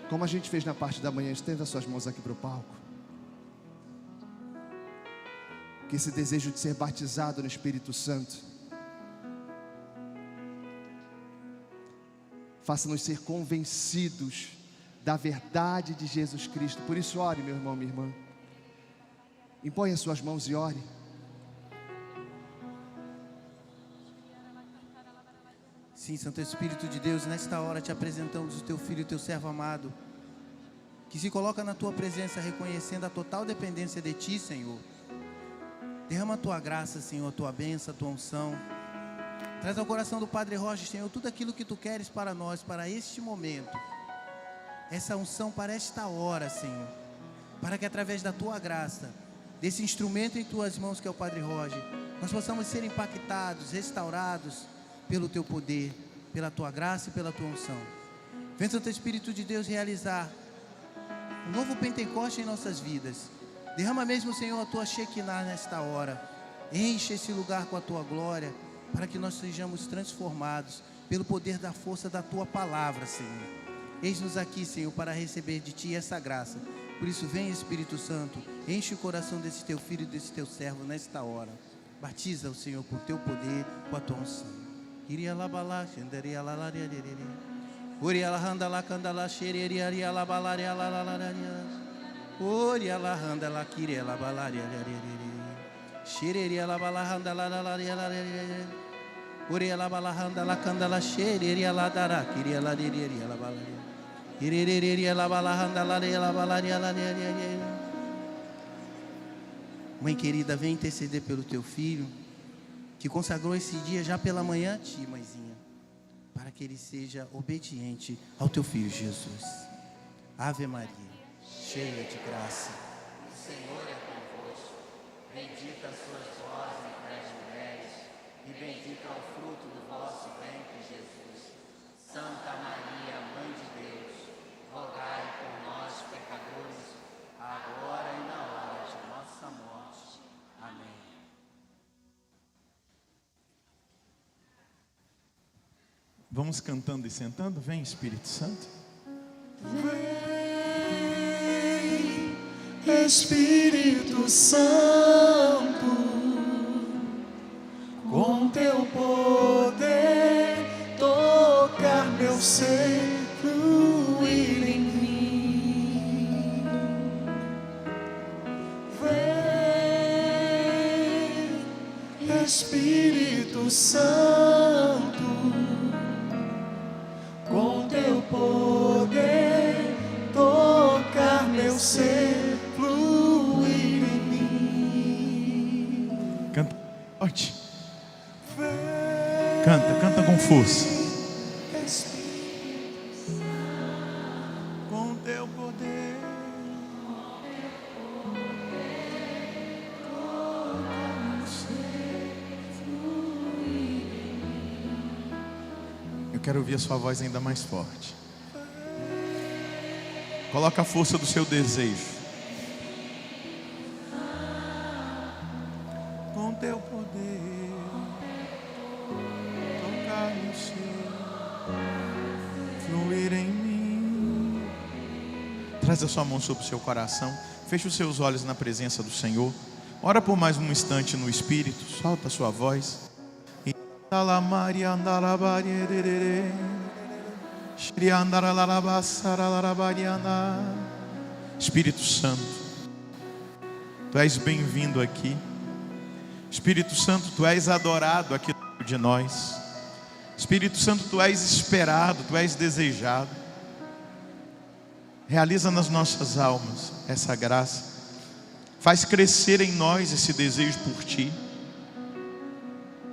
Como a gente fez na parte da manhã, estenda suas mãos aqui para o palco. Que esse desejo de ser batizado no Espírito Santo faça-nos ser convencidos da verdade de Jesus Cristo. Por isso, ore, meu irmão, minha irmã. Impõe as suas mãos e ore. Sim, Santo Espírito de Deus, nesta hora te apresentamos o teu filho, o teu servo amado, que se coloca na tua presença reconhecendo a total dependência de ti, Senhor. Derrama a tua graça, Senhor, a tua bênção, a tua unção. Traz ao coração do Padre Roger, Senhor, tudo aquilo que tu queres para nós, para este momento. Essa unção para esta hora, Senhor. Para que através da tua graça, desse instrumento em tuas mãos que é o Padre Roger, nós possamos ser impactados, restaurados pelo teu poder, pela tua graça e pela tua unção. Vem, Santo Espírito de Deus, realizar um novo Pentecoste em nossas vidas. Derrama mesmo, Senhor, a tua Shekinah nesta hora. Enche esse lugar com a tua glória, para que nós sejamos transformados pelo poder da força da tua palavra, Senhor. Eis-nos aqui, Senhor, para receber de ti essa graça. Por isso, vem, Espírito Santo, enche o coração desse teu filho e desse teu servo nesta hora. Batiza o Senhor com o teu poder, com a tua unção. Iria labalá, xandaria lalaria, uria la handa la candala, xereria la balaria la lalaria, uria la handa la quiria la balaria, xereria la balahanda la lalaria, uria la balahanda la candala, xereria la dará, quiria la diria la balaria, ireria la balahanda la balaria la. Mãe querida, vem interceder pelo teu filho, que consagrou esse dia já pela manhã a ti, mãezinha, para que ele seja obediente ao teu filho Jesus. Ave Maria, cheia de graça, o Senhor é convosco. Bendita sois vós entre as mulheres, e bendito é o fruto do vosso ventre, Jesus. Santa Maria, Mãe de Deus, rogai por nós, pecadores, agora e na hora de nossa morte. Amém. Vamos cantando e sentando. Vem, Espírito Santo. Vem, Espírito Santo, com teu poder tocar meu ser, fluir em mim. Vem, Espírito Santo, com teu poder tocar meu ser, fluir em mim. Canta forte. Canta com força. Com teu poder tocar meu ser, fluir em mim. Eu quero ouvir a sua voz ainda mais forte. Coloca a força do seu desejo. Com teu poder tocar meu ser, fluir em mim. Traz a sua mão sobre o seu coração. Feche os seus olhos na presença do Senhor. Ora por mais um instante no Espírito. Solta a sua voz. Espírito Santo, tu és bem-vindo aqui. Espírito Santo, tu és adorado aqui de nós. Espírito Santo, tu és esperado, tu és desejado. Realiza nas nossas almas essa graça. Faz crescer em nós esse desejo por ti.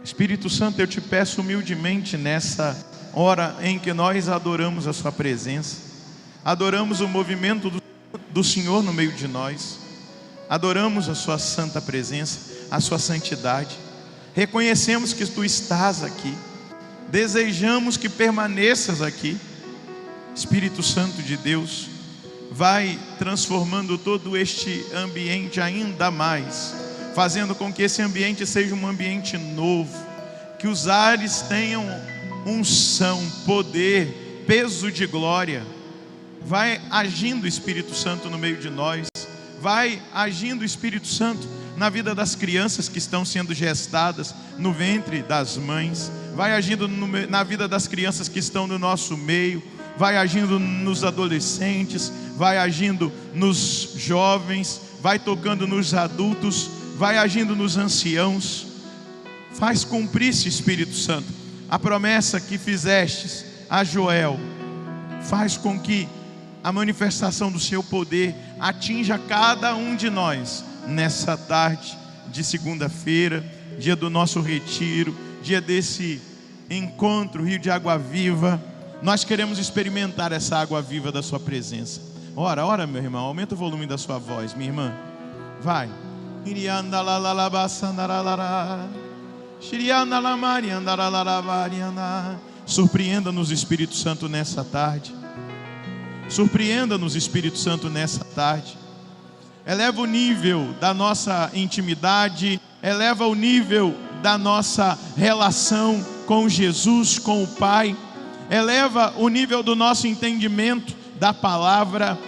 Espírito Santo, eu te peço humildemente nessa hora em que nós adoramos a sua presença, adoramos o movimento do Senhor no meio de nós, adoramos a sua santa presença, a sua santidade, reconhecemos que tu estás aqui, desejamos que permaneças aqui. Espírito Santo de Deus, vai transformando todo este ambiente ainda mais, fazendo com que esse ambiente seja um ambiente novo, que os ares tenham unção, poder, peso de glória. vai agindo, Espírito Santo, no meio de nós. Vai agindo, Espírito Santo, na vida das crianças que estão sendo gestadas no ventre das mães. Vai agindo na vida das crianças que estão no nosso meio. Vai agindo nos adolescentes. Vai agindo nos jovens. Vai tocando nos adultos. Vai agindo nos anciãos. Faz cumprir-se, Espírito Santo, a promessa que fizestes a Joel. Faz com que a manifestação do seu poder atinja cada um de nós nessa tarde de segunda-feira, dia do nosso retiro, dia desse encontro, Rio de Água Viva. Nós queremos experimentar essa água viva da sua presença. Ora, meu irmão, aumenta o volume da sua voz, minha irmã. Vai. Surpreenda-nos, Espírito Santo, nessa tarde. Surpreenda-nos, Espírito Santo, nessa tarde. Eleva o nível da nossa intimidade, eleva o nível da nossa relação com Jesus, com o Pai. Eleva o nível do nosso entendimento da palavra.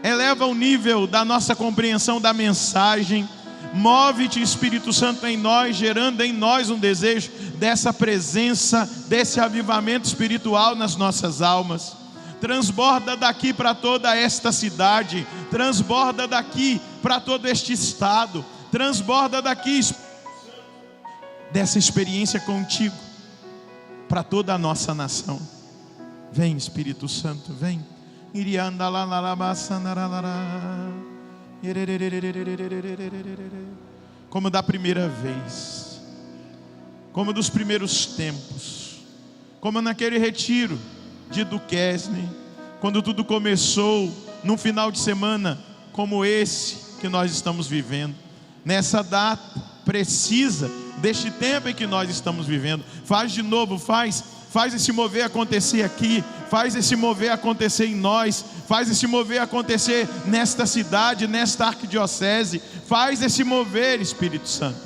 Eleva o nível da nossa compreensão da mensagem. Move-te, Espírito Santo, em nós, gerando em nós um desejo dessa presença, desse avivamento espiritual nas nossas almas. Transborda daqui para toda esta cidade, transborda daqui para todo este estado, transborda daqui dessa experiência contigo para toda a nossa nação. Vem, Espírito Santo, vem. Como da primeira vez, como dos primeiros tempos, como naquele retiro de Duquesne, quando tudo começou, num final de semana como esse que nós estamos vivendo, nessa data precisa deste tempo em que nós estamos vivendo. Faz de novo, faz esse mover acontecer aqui, faz esse mover acontecer em nós, faz esse mover acontecer nesta cidade, nesta arquidiocese, faz esse mover, Espírito Santo,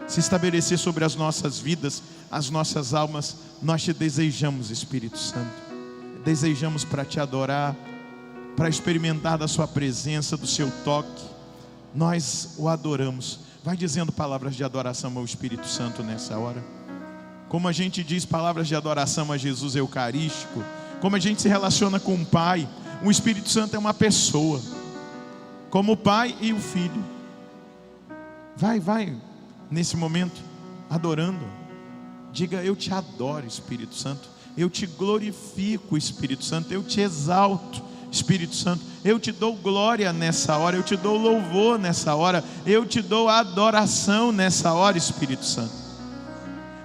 se estabelecer sobre as nossas vidas, as nossas almas. Nós te desejamos, Espírito Santo, desejamos para te adorar, para experimentar da sua presença, do seu toque. Nós o adoramos. Vai dizendo palavras de adoração ao Espírito Santo nessa hora. Como a gente diz palavras de adoração a Jesus Eucarístico, como a gente se relaciona com o Pai. O Espírito Santo é uma pessoa, como o Pai e o Filho. Vai nesse momento adorando. Diga: eu te adoro, Espírito Santo. Eu te glorifico, Espírito Santo. Eu te exalto, Espírito Santo. Eu te dou glória nessa hora. Eu te dou louvor nessa hora. Eu te dou adoração nessa hora, Espírito Santo.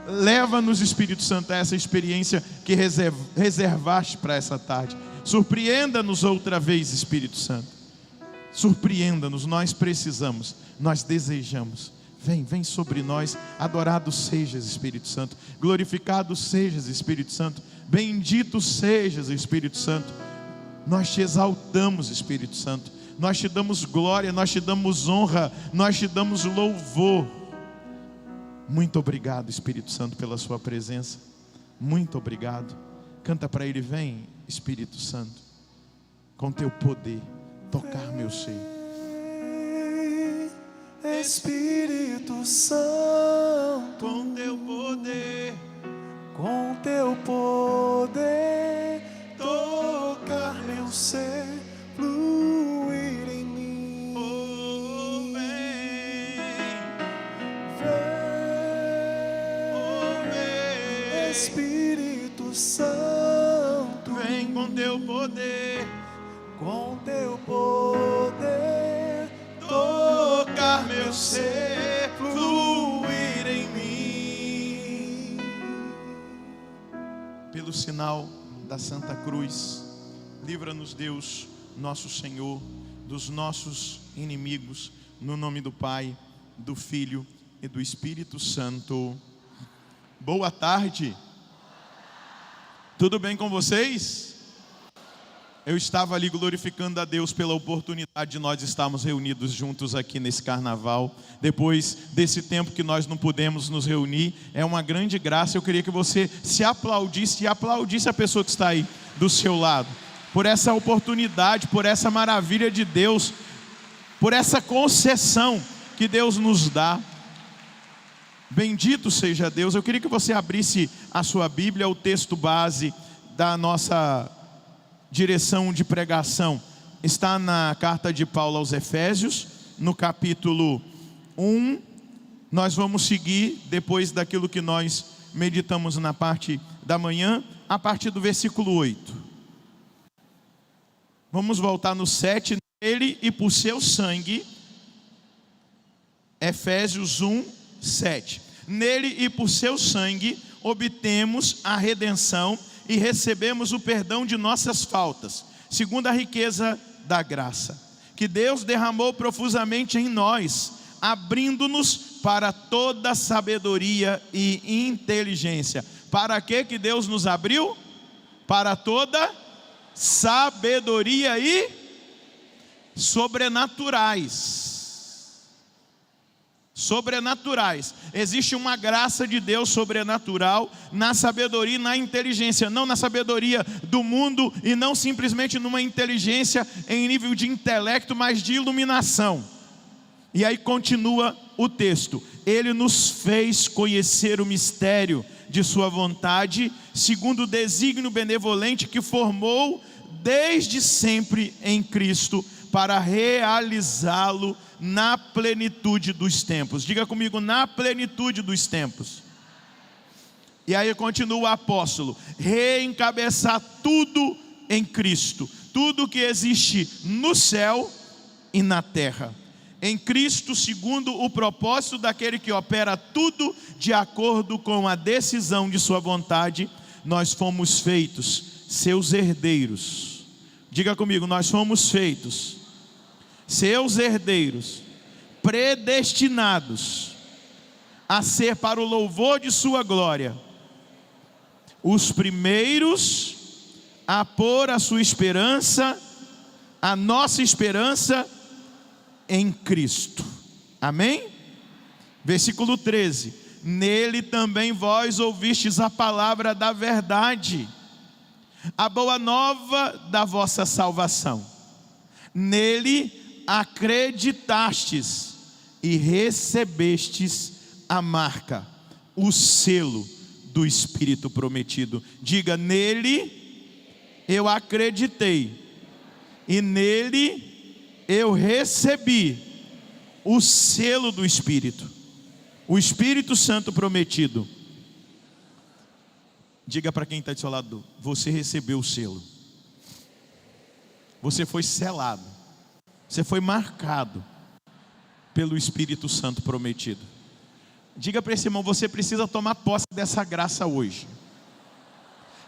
Leva-nos, Espírito Santo, a essa experiência que reservaste para essa tarde. Surpreenda-nos outra vez, Espírito Santo. Surpreenda-nos, nós precisamos, nós desejamos. Vem sobre nós. Adorado sejas, Espírito Santo. Glorificado sejas, Espírito Santo. Bendito sejas, Espírito Santo. Nós te exaltamos, Espírito Santo. Nós te damos glória, nós te damos honra, nós te damos louvor. Muito obrigado, Espírito Santo, pela sua presença. Muito obrigado. Canta para Ele: vem, Espírito Santo, com teu poder tocar meu ser. Espírito Santo, Com teu poder, com teu poder, tocar meu ser, fluir em mim. oh, vem, Espírito Santo, vem com teu poder, com teu poder, tocar meu ser, fluir em mim. Pelo sinal da Santa Cruz, livra-nos, Deus, nosso Senhor, dos nossos inimigos, no nome do Pai, do Filho e do Espírito Santo. Boa tarde. Tudo bem com vocês? Eu estava ali glorificando a Deus pela oportunidade de nós estarmos reunidos juntos aqui nesse carnaval. Depois desse tempo que nós não pudemos nos reunir, é uma grande graça. Eu queria que você se aplaudisse e aplaudisse a pessoa que está aí do seu lado. por essa oportunidade, por essa maravilha de Deus, por essa concessão que Deus nos dá. Bendito seja Deus. Eu queria que você abrisse a sua Bíblia, o texto base da nossa direção de pregação. Está na carta de Paulo aos Efésios, no capítulo 1. Nós vamos seguir, depois daquilo que nós meditamos na parte da manhã, a partir do versículo 8. Vamos voltar no 7. Nele e por seu sangue, Efésios 1, 7. Nele e por seu sangue obtemos a redenção e recebemos o perdão de nossas faltas, segundo a riqueza da graça, que Deus derramou profusamente em nós, abrindo-nos para toda sabedoria e inteligência. Para que Deus nos abriu? Para toda sabedoria e sobrenaturais. Existe uma graça de Deus sobrenatural na sabedoria e na inteligência, não na sabedoria do mundo e não simplesmente numa inteligência em nível de intelecto, mas de iluminação. E aí continua o texto: Ele nos fez conhecer o mistério de sua vontade, segundo o desígnio benevolente que formou desde sempre em Cristo, para realizá-lo na plenitude dos tempos. Diga comigo: na plenitude dos tempos. E aí continua o apóstolo: reencabeçar tudo em Cristo, tudo que existe no céu e na terra. Em Cristo, segundo o propósito daquele que opera tudo de acordo com a decisão de sua vontade, nós fomos feitos seus herdeiros. Diga comigo: nós fomos feitos seus herdeiros, predestinados a ser para o louvor de sua glória, os primeiros a pôr a sua esperança, a nossa esperança em Cristo. Amém? Versículo 13: nele também vós ouvistes a palavra da verdade, a boa nova da vossa salvação. Nele acreditastes e recebestes a marca, o selo do Espírito prometido. Diga: nele eu acreditei e nele eu recebi o selo do Espírito, o Espírito Santo prometido. Diga para quem está do seu lado: você recebeu o selo, você foi selado, você foi marcado pelo Espírito Santo prometido. Diga para esse irmão: você precisa tomar posse dessa graça hoje.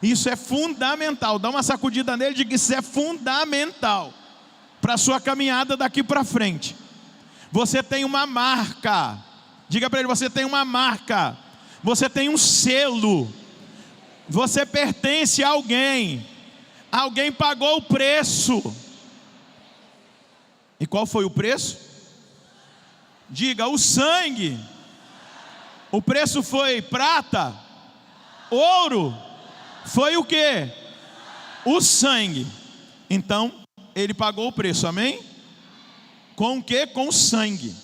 Isso é fundamental. Dá uma sacudida nele e diga: isso é fundamental para a sua caminhada daqui para frente. Você tem uma marca. Diga para ele: você tem uma marca, você tem um selo, você pertence a alguém. Alguém pagou o preço. E qual foi o preço? Diga: o sangue. O preço foi prata? Ouro? Foi o quê? O sangue. Então, ele pagou o preço, amém? Com o quê? Com o sangue.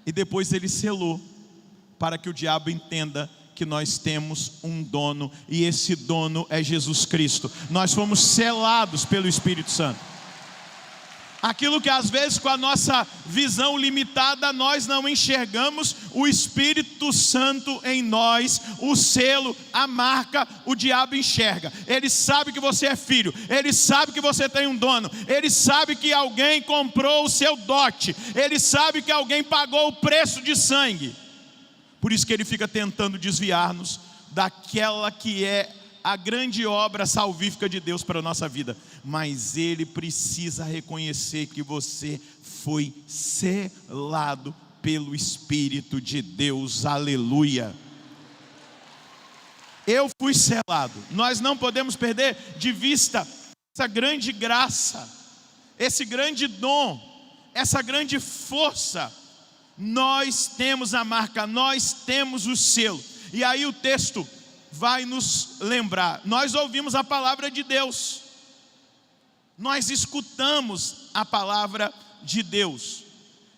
E depois ele selou, para que o diabo entenda que nós temos um dono, e esse dono é Jesus Cristo. Nós fomos selados pelo Espírito Santo. Aquilo que às vezes com a nossa visão limitada nós não enxergamos, o Espírito Santo em nós, o selo, a marca, o diabo enxerga. Ele sabe que você é filho, ele sabe que você tem um dono, ele sabe que alguém comprou o seu dote, ele sabe que alguém pagou o preço de sangue. Por isso que ele fica tentando desviar-nos daquela que é a grande obra salvífica de Deus para a nossa vida. Mas ele precisa reconhecer que você foi selado pelo Espírito de Deus. Aleluia. Eu fui selado. Nós não podemos perder de vista essa grande graça, esse grande dom, essa grande força. Nós temos a marca, nós temos o selo. E aí o texto vai nos lembrar. Nós ouvimos a palavra de Deus. nós escutamos a palavra de Deus.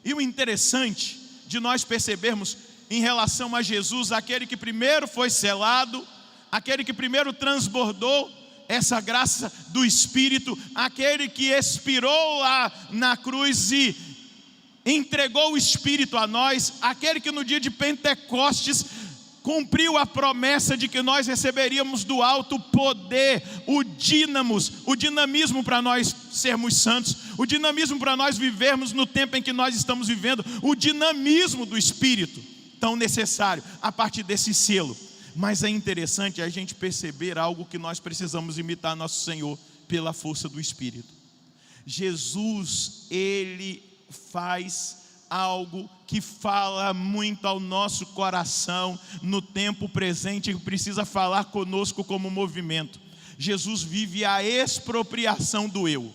E o interessante de nós percebermos em relação a Jesus, aquele que primeiro foi selado, aquele que primeiro transbordou essa graça do Espírito, aquele que expirou lá na cruz e entregou o Espírito a nós, aquele que no dia de Pentecostes cumpriu a promessa de que nós receberíamos do alto poder, o dinamismo para nós sermos santos, o dinamismo para nós vivermos no tempo em que nós estamos vivendo, o dinamismo do Espírito, tão necessário a partir desse selo. Mas é interessante a gente perceber algo que nós precisamos imitar nosso Senhor pela força do Espírito. Jesus, Ele faz algo que fala muito ao nosso coração no tempo presente, que precisa falar conosco como movimento. Jesus vive a expropriação do eu.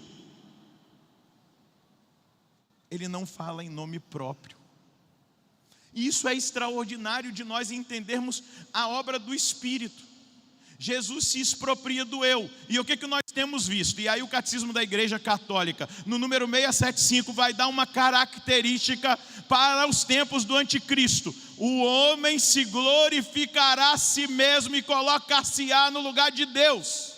Ele não fala em nome próprio. E isso é extraordinário de nós entendermos a obra do Espírito. Jesus se expropria do eu. E o que nós temos visto? E aí o Catecismo da Igreja Católica, no número 675, vai dar uma característica para os tempos do anticristo. O homem se glorificará a si mesmo e colocar-se-á no lugar de Deus.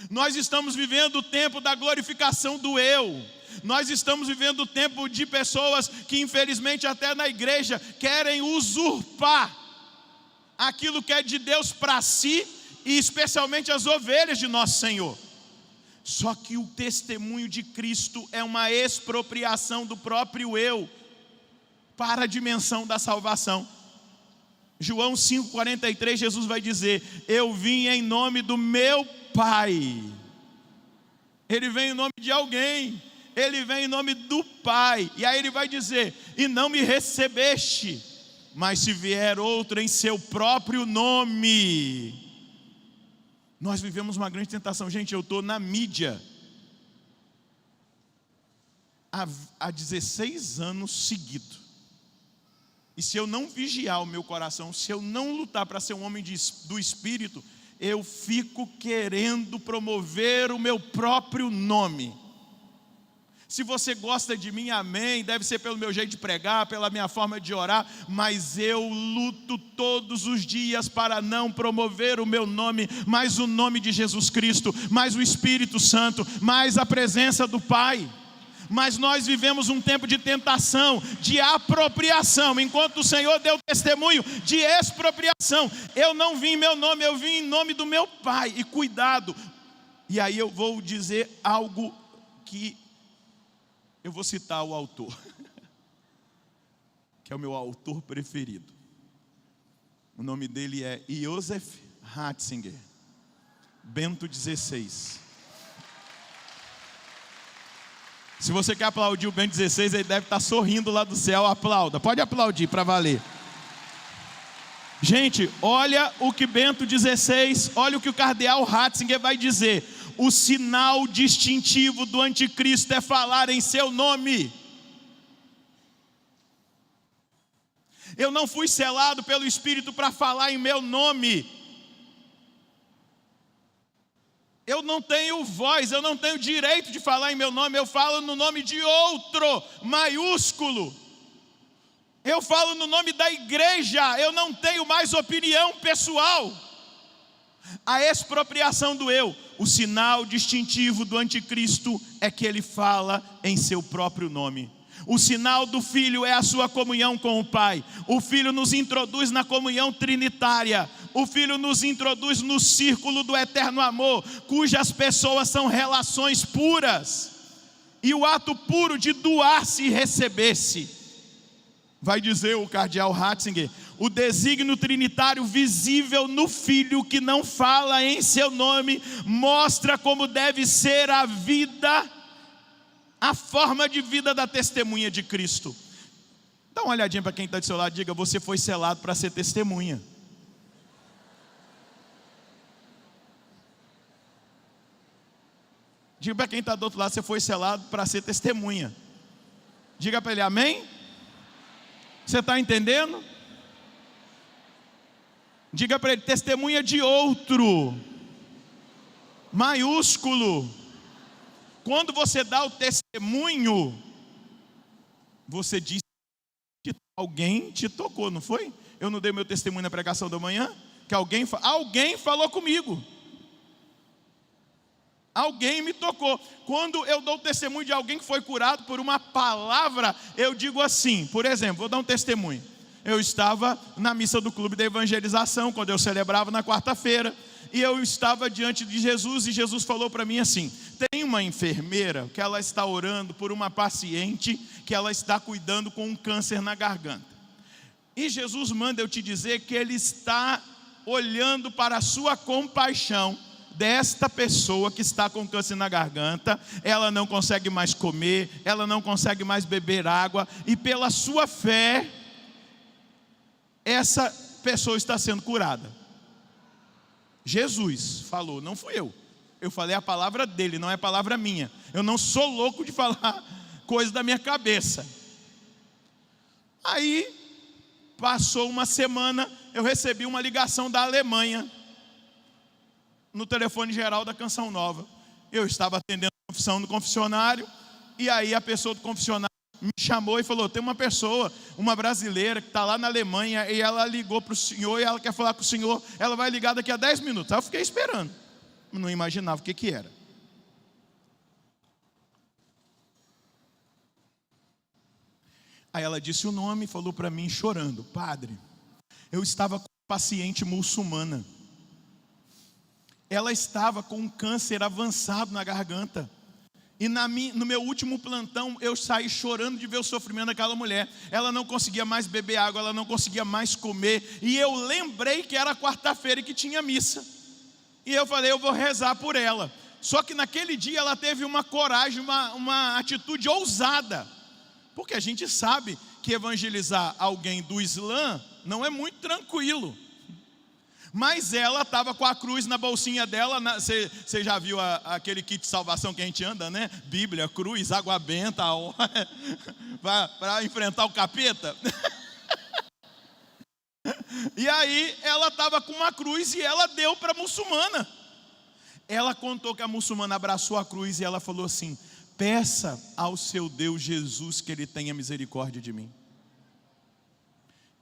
Nós estamos vivendo o tempo da glorificação do eu. Nós estamos vivendo o tempo de pessoas que infelizmente até na igreja querem usurpar aquilo que é de Deus para si, e especialmente as ovelhas de nosso Senhor. Só que o testemunho de Cristo é uma expropriação do próprio eu para a dimensão da salvação. João 5,43, Jesus vai dizer: eu vim em nome do meu Pai. Ele vem em nome de alguém, ele vem em nome do Pai. E aí ele vai dizer: e não me recebeste, mas se vier outro em seu próprio nome. Nós vivemos uma grande tentação. Gente, eu estou na mídia há 16 anos seguidos. E se eu não vigiar o meu coração, se eu não lutar para ser um homem do Espírito, eu fico querendo promover o meu próprio nome. Se você gosta de mim, amém, deve ser pelo meu jeito de pregar, pela minha forma de orar, mas eu luto todos os dias para não promover o meu nome, mas o nome de Jesus Cristo, mais o Espírito Santo, mais a presença do Pai. Mas nós vivemos um tempo de tentação, de apropriação, enquanto o Senhor deu testemunho de expropriação. Eu não vim em meu nome, eu vim em nome do meu Pai. E cuidado, e aí eu vou dizer algo que eu vou citar o autor, que é o meu autor preferido. O nome dele é Joseph Ratzinger, Bento XVI. Se você quer aplaudir o Bento XVI, ele deve estar sorrindo lá do céu. Aplauda, pode aplaudir para valer. Gente, olha o que Bento XVI, olha o que o cardeal Ratzinger vai dizer: o sinal distintivo do anticristo é falar em seu nome. Eu não fui selado pelo Espírito para falar em meu nome. Eu não tenho voz, eu não tenho direito de falar em meu nome. Eu falo no nome de outro, maiúsculo. Eu falo no nome da igreja. Eu não tenho mais opinião pessoal. A expropriação do eu, o sinal distintivo do anticristo é que ele fala em seu próprio nome. O sinal do Filho é a sua comunhão com o Pai. O Filho nos introduz na comunhão trinitária. O Filho nos introduz no círculo do eterno amor, cujas pessoas são relações puras. E o ato puro de doar-se e receber-se. Vai dizer o cardeal Ratzinger: o desígnio trinitário visível no Filho que não fala em seu nome mostra como deve ser a vida, a forma de vida da testemunha de Cristo. Dá uma olhadinha para quem está do seu lado, diga: você foi selado para ser testemunha. Diga para quem está do outro lado: você foi selado para ser testemunha. Diga para ele: amém? Você está entendendo? Diga para ele: testemunha de outro, maiúsculo. Quando você dá o testemunho, você diz que alguém te tocou, não foi? Eu não dei meu testemunho na pregação da manhã? Que alguém falou comigo. Alguém me tocou. Quando eu dou o testemunho de alguém que foi curado por uma palavra, eu digo assim, por exemplo, vou dar um testemunho. Eu estava na missa do clube da evangelização, quando eu celebrava na quarta-feira, e eu estava diante de Jesus, e Jesus falou para mim assim: tem uma enfermeira que ela está orando por uma paciente que ela está cuidando com um câncer na garganta. E Jesus manda eu te dizer que Ele está olhando para a sua compaixão desta pessoa que está com câncer na garganta. Ela não consegue mais comer, ela não consegue mais beber água, e pela sua fé, essa pessoa está sendo curada. Jesus falou, não fui eu. Eu falei a palavra dele, não é a palavra minha. Eu não sou louco de falar coisa da minha cabeça. Aí, passou uma semana, eu recebi uma ligação da Alemanha, no telefone geral da Canção Nova. Eu estava atendendo a confissão no confessionário, e aí a pessoa do confessionário me chamou e falou: tem uma pessoa, uma brasileira que está lá na Alemanha, e ela ligou para o senhor, e ela quer falar com o senhor, ela vai ligar daqui a 10 minutos. Aí eu fiquei esperando, não imaginava o que era. Aí ela disse o nome, falou para mim chorando: padre, eu estava com uma paciente muçulmana, ela estava com um câncer avançado na garganta, e no meu último plantão eu saí chorando de ver o sofrimento daquela mulher. Ela não conseguia mais beber água, ela não conseguia mais comer, e eu lembrei que era quarta-feira e que tinha missa, e eu falei, eu vou rezar por ela. Só que naquele dia ela teve uma coragem, uma atitude ousada, porque a gente sabe que evangelizar alguém do Islã não é muito tranquilo. Mas ela estava com a cruz na bolsinha dela. Você já viu aquele kit de salvação que a gente anda, né? Bíblia, cruz, água benta, para enfrentar o capeta. E aí ela estava com uma cruz e ela deu para a muçulmana. Ela contou que a muçulmana abraçou a cruz e ela falou assim: peça ao seu Deus Jesus que Ele tenha misericórdia de mim.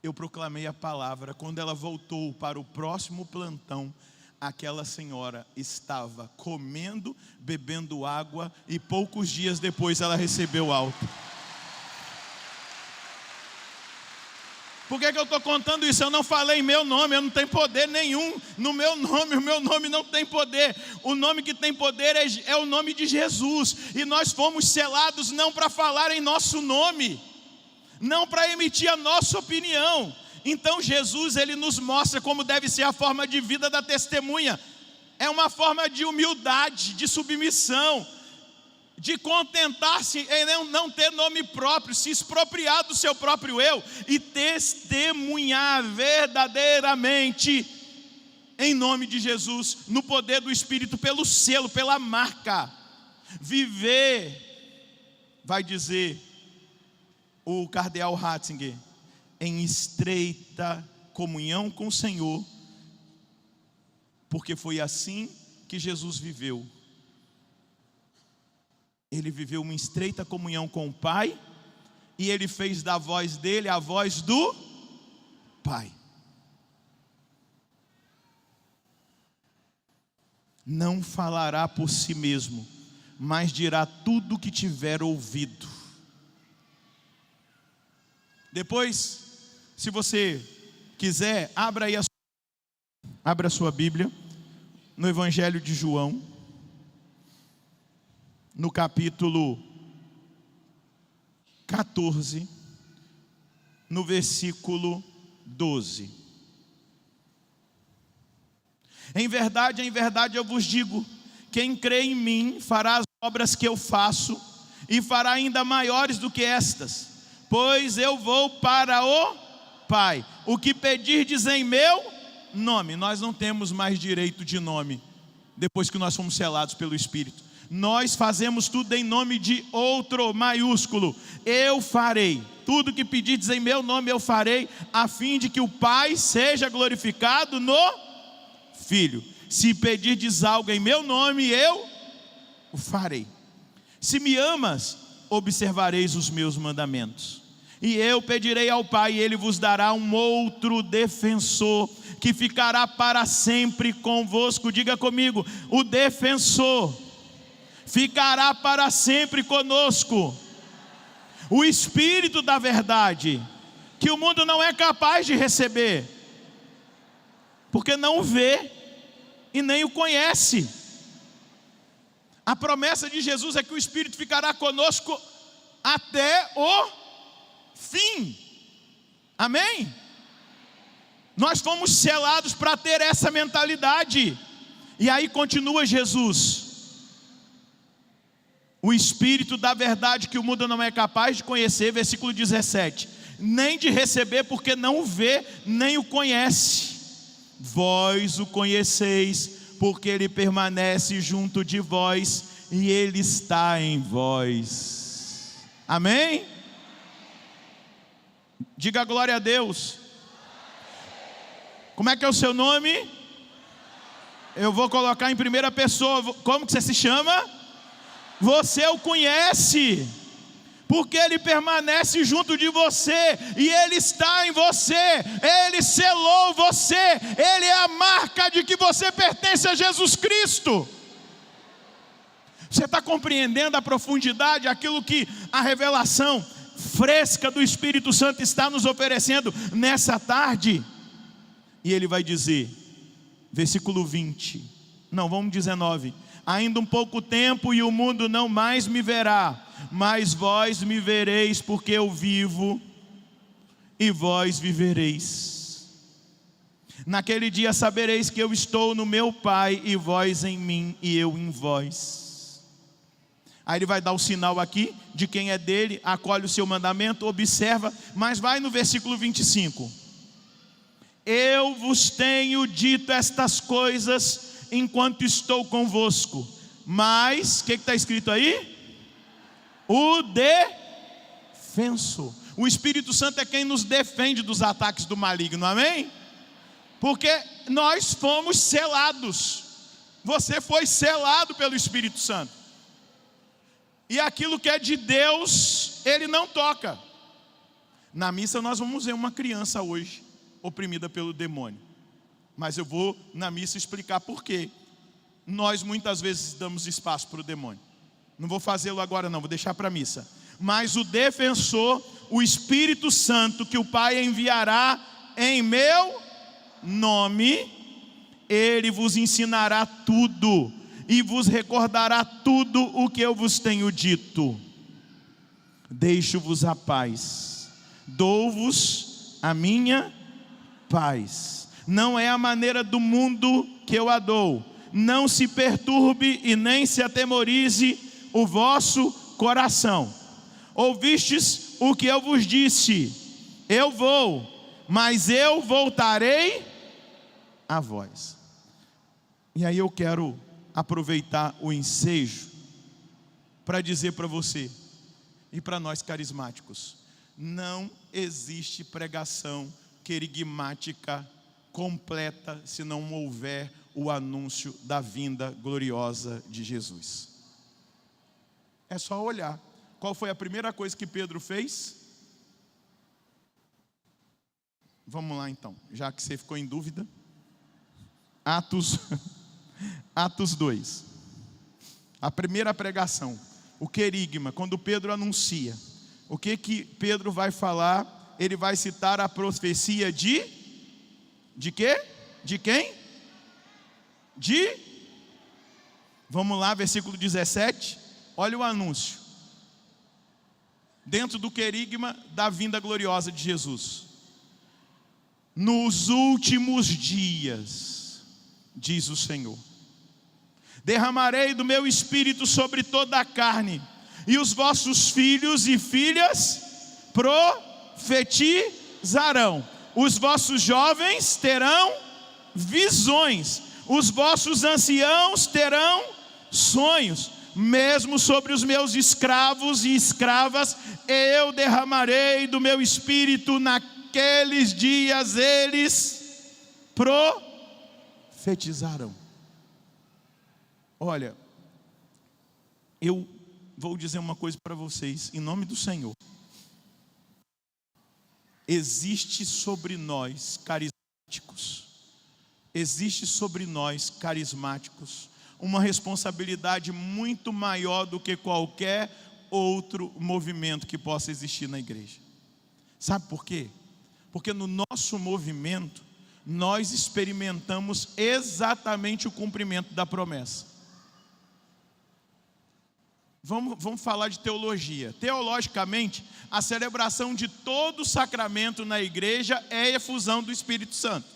Eu proclamei a palavra. Quando ela voltou para o próximo plantão, aquela senhora estava comendo, bebendo água, e poucos dias depois ela recebeu alta. Por que eu estou contando isso? Eu não falei meu nome, eu não tenho poder nenhum no meu nome, o meu nome não tem poder. O nome que tem poder é o nome de Jesus, e nós fomos selados não para falar em nosso nome, não para emitir a nossa opinião. Então Jesus, Ele nos mostra como deve ser a forma de vida da testemunha. É uma forma de humildade, de submissão, de contentar-se em não ter nome próprio, se expropriar do seu próprio eu e testemunhar verdadeiramente em nome de Jesus, no poder do Espírito, pelo selo, pela marca. Viver, vai dizer o cardeal Ratzinger, em estreita comunhão com o Senhor, porque foi assim que Jesus viveu. Ele viveu uma estreita comunhão com o Pai, e Ele fez da voz dele a voz do Pai. Não falará por si mesmo, mas dirá tudo o que tiver ouvido. Depois, se você quiser, abra a sua Bíblia no Evangelho de João, no capítulo 14, no versículo 12. Em verdade eu vos digo, quem crê em mim fará as obras que eu faço, e fará ainda maiores do que estas, pois eu vou para o Pai. O que pedirdes em meu nome. Nós não temos mais direito de nome, depois que nós fomos selados pelo Espírito. Nós fazemos tudo em nome de outro maiúsculo. Eu farei. Tudo que pedirdes em meu nome eu farei, a fim de que o Pai seja glorificado no Filho. Se pedirdes algo em meu nome, eu o farei. Se me amas, observareis os meus mandamentos. E eu pedirei ao Pai, e Ele vos dará um outro defensor, que ficará para sempre convosco. Diga comigo: o defensor ficará para sempre conosco. O Espírito da verdade, que o mundo não é capaz de receber, porque não o vê e nem o conhece. A promessa de Jesus é que o Espírito ficará conosco até o fim. Amém? Nós fomos selados para ter essa mentalidade. E aí continua Jesus: o Espírito da verdade, que o mundo não é capaz de conhecer, versículo 17, nem de receber, porque não o vê, nem o conhece. Vós o conheceis, porque Ele permanece junto de vós, e Ele está em vós. Amém? Diga glória a Deus. Como é que é o seu nome? Eu vou colocar em primeira pessoa. Como que você se chama? Você o conhece, porque Ele permanece junto de você, e Ele está em você. Ele selou você. Ele é a marca de que você pertence a Jesus Cristo. Você está compreendendo a profundidade, aquilo que a revelação fresca do Espírito Santo está nos oferecendo nessa tarde? E Ele vai dizer, versículo 20, não, vamos 19: ainda um pouco tempo e o mundo não mais me verá, mas vós me vereis, porque eu vivo e vós vivereis. Naquele dia sabereis que eu estou no meu Pai, e vós em mim e eu em vós. Aí Ele vai dar o sinal aqui de quem é dele, acolhe o seu mandamento, observa, mas vai no versículo 25. Eu vos tenho dito estas coisas enquanto estou convosco, mas, o que está escrito aí? O defensor. O Espírito Santo é quem nos defende dos ataques do maligno, amém? Porque nós fomos selados. Você foi selado pelo Espírito Santo. E aquilo que é de Deus, Ele não toca. Na missa nós vamos ver uma criança hoje oprimida pelo demônio, mas eu vou na missa explicar por quê nós muitas vezes damos espaço para o demônio. Não vou fazê-lo agora não, vou deixar para a missa. Mas o defensor, o Espírito Santo, que o Pai enviará em meu nome, Ele vos ensinará tudo e vos recordará tudo o que eu vos tenho dito. Deixo-vos a paz, dou-vos a minha paz. Não é a maneira do mundo que eu a dou. Não se perturbe e nem se atemorize o vosso coração. Ouvistes o que eu vos disse: eu vou, mas eu voltarei a vós. E aí eu quero aproveitar o ensejo para dizer para você e para nós carismáticos: não existe pregação querigmática completa se não houver o anúncio da vinda gloriosa de Jesus. É só olhar. Qual foi a primeira coisa que Pedro fez? Vamos lá então, já que você ficou em dúvida. Atos 2. A primeira pregação, o querigma, quando Pedro anuncia. O que Pedro vai falar? Ele vai citar a profecia de quê? De quem? Vamos lá, versículo 17. Olha o anúncio. Dentro do querigma da vinda gloriosa de Jesus. Nos últimos dias, diz o Senhor, derramarei do meu espírito sobre toda a carne, e os vossos filhos e filhas profetizarão, os vossos jovens terão visões, os vossos anciãos terão sonhos, mesmo sobre os meus escravos e escravas eu derramarei do meu espírito. Naqueles dias eles profetizarão. Olha, eu vou dizer uma coisa para vocês, em nome do Senhor. Existe sobre nós carismáticos, uma responsabilidade muito maior do que qualquer outro movimento que possa existir na igreja. Sabe por quê? Porque no nosso movimento, nós experimentamos exatamente o cumprimento da promessa. Vamos falar de teologia. Teologicamente, a celebração de todo sacramento na igreja é a efusão do Espírito Santo.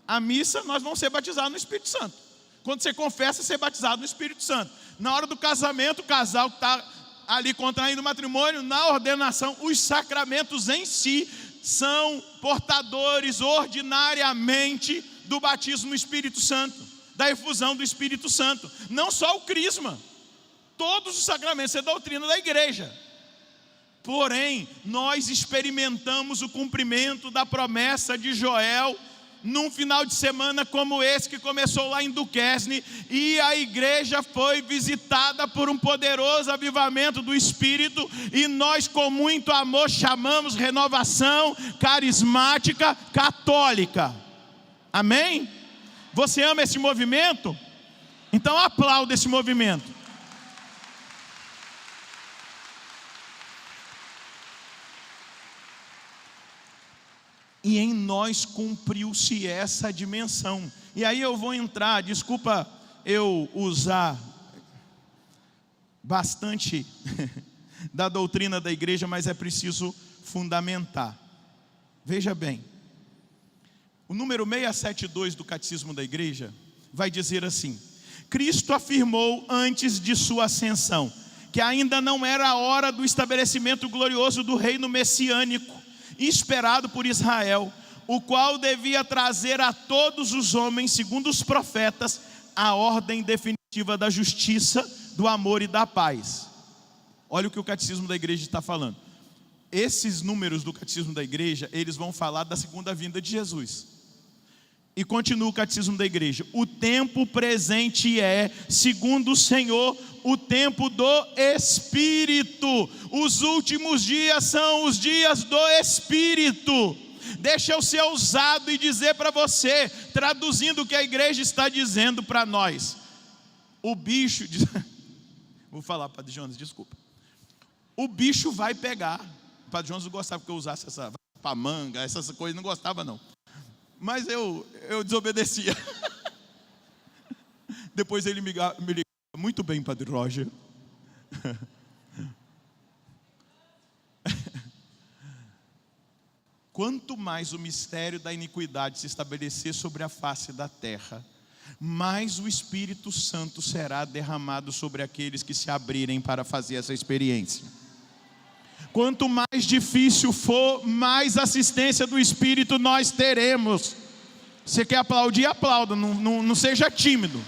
A missa, nós vamos ser batizados no Espírito Santo. Quando você confessa, ser batizado no Espírito Santo. Na hora do casamento, o casal que está ali contraindo o matrimônio, na ordenação, os sacramentos em si são portadores ordinariamente do batismo no Espírito Santo, da efusão do Espírito Santo. Não só o crisma, todos os sacramentos, isso é doutrina da igreja. Porém, nós experimentamos o cumprimento da promessa de Joel num final de semana como esse que começou lá em Duquesne, e a igreja foi visitada por um poderoso avivamento do Espírito, e nós com muito amor chamamos renovação carismática católica. Amém? Você ama esse movimento? Então aplauda esse movimento. E em nós cumpriu-se essa dimensão. E aí eu vou entrar, desculpa eu usar bastante da doutrina da igreja, mas é preciso fundamentar. Veja bem, o número 672 do Catecismo da Igreja vai dizer assim: Cristo afirmou antes de sua ascensão que ainda não era a hora do estabelecimento glorioso do reino messiânico esperado por Israel, o qual devia trazer a todos os homens, segundo os profetas, a ordem definitiva da justiça, do amor e da paz. Olha o que o Catecismo da Igreja está falando. Esses números do Catecismo da Igreja, eles vão falar da segunda vinda de Jesus. E continua o Catecismo da Igreja: o tempo presente é, segundo o Senhor, o tempo do Espírito. Os últimos dias são os dias do Espírito. Deixa eu ser ousado e dizer para você, traduzindo o que a igreja está dizendo para nós. O bicho, vou falar, Padre Jonas, desculpa. O bicho vai pegar. O Padre Jonas não gostava que eu usasse essa pamanga, essas coisas, não gostava não. Mas eu desobedecia. Depois ele me ligava: muito bem, Padre Roger. Quanto mais o mistério da iniquidade se estabelecer sobre a face da terra, mais o Espírito Santo será derramado sobre aqueles que se abrirem para fazer essa experiência. Quanto mais difícil for, mais assistência do Espírito nós teremos. Você quer aplaudir? Aplauda, não seja tímido.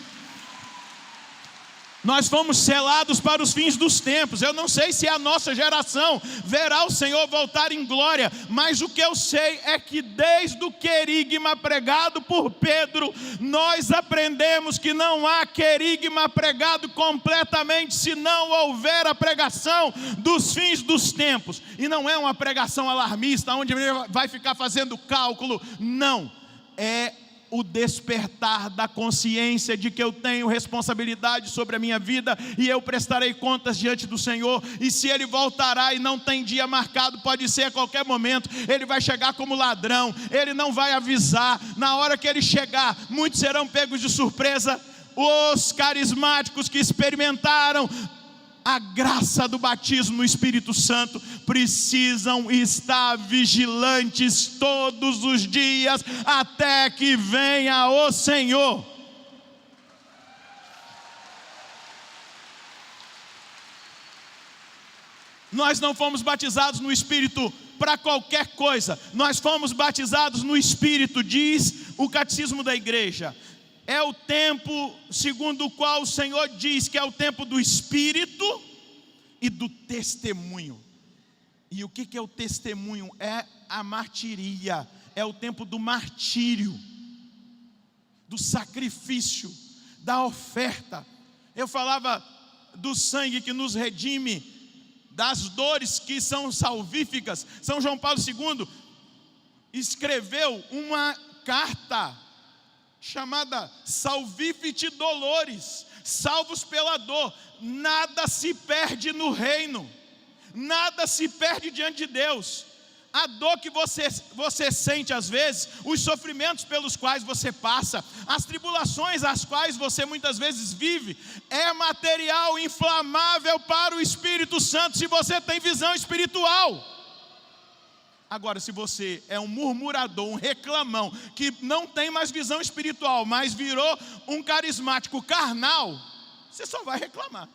Nós fomos selados para os fins dos tempos. Eu não sei se a nossa geração verá o Senhor voltar em glória, mas o que eu sei é que desde o querigma pregado por Pedro, nós aprendemos que não há querigma pregado completamente se não houver a pregação dos fins dos tempos. E não é uma pregação alarmista, onde vai ficar fazendo cálculo. Não, é o despertar da consciência de que eu tenho responsabilidade sobre a minha vida e eu prestarei contas diante do Senhor, e se Ele voltará e não tem dia marcado, pode ser a qualquer momento. Ele vai chegar como ladrão, Ele não vai avisar. Na hora que Ele chegar, muitos serão pegos de surpresa. Os carismáticos que experimentaram a graça do batismo no Espírito Santo precisam estar vigilantes todos os dias até que venha o Senhor. Nós não fomos batizados no Espírito para qualquer coisa. Nós fomos batizados no Espírito, diz o Catecismo da Igreja. É o tempo segundo o qual o Senhor diz que é o tempo do Espírito e do testemunho. E o que é o testemunho? É a martiria, é o tempo do martírio, do sacrifício, da oferta. Eu falava do sangue que nos redime das dores que são salvíficas, São João Paulo II escreveu uma carta chamada Salvifici Dolores, salvos pela dor. Nada se perde no reino, nada se perde diante de Deus. A dor que você sente às vezes, os sofrimentos pelos quais você passa, as tribulações às quais você muitas vezes vive, é material inflamável para o Espírito Santo, se você tem visão espiritual. Agora, se você é um murmurador, um reclamão, que não tem mais visão espiritual, mas virou um carismático carnal, você só vai reclamar.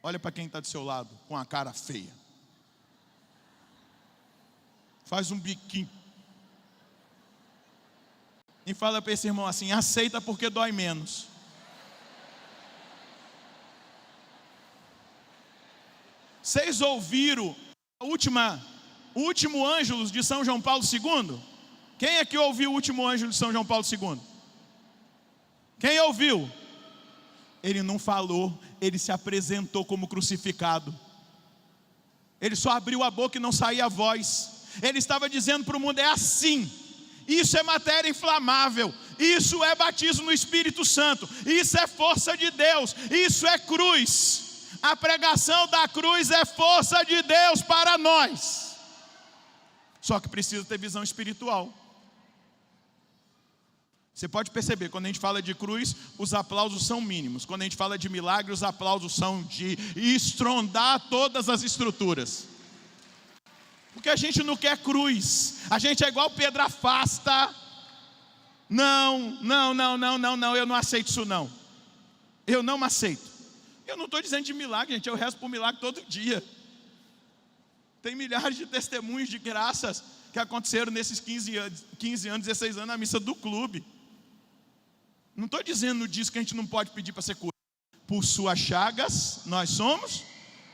Olha para quem está do seu lado, com a cara feia. Faz um biquinho. E fala para esse irmão assim: aceita porque dói menos. Vocês ouviram o último Ângelus de São João Paulo II? Quem é que ouviu o último Ângelus de São João Paulo II? Quem ouviu? Ele não falou, ele se apresentou como crucificado. Ele só abriu a boca e não saía a voz. Ele estava dizendo para o mundo: é assim. Isso é matéria inflamável. Isso é batismo no Espírito Santo. Isso é força de Deus. Isso é cruz. A pregação da cruz é força de Deus para nós. Só que precisa ter visão espiritual. Você pode perceber, quando a gente fala de cruz, os aplausos são mínimos. Quando a gente fala de milagre, os aplausos são de estrondar todas as estruturas. Porque a gente não quer cruz. A gente é igual Pedro, afasta. Não, eu não aceito isso não. Eu não aceito. Eu não estou dizendo de milagre, gente, eu rezo por milagre todo dia. Tem milhares de testemunhos de graças que aconteceram nesses 15 anos, 16 anos na missa do clube. Não estou dizendo disso que a gente não pode pedir para ser curado. Por suas chagas nós somos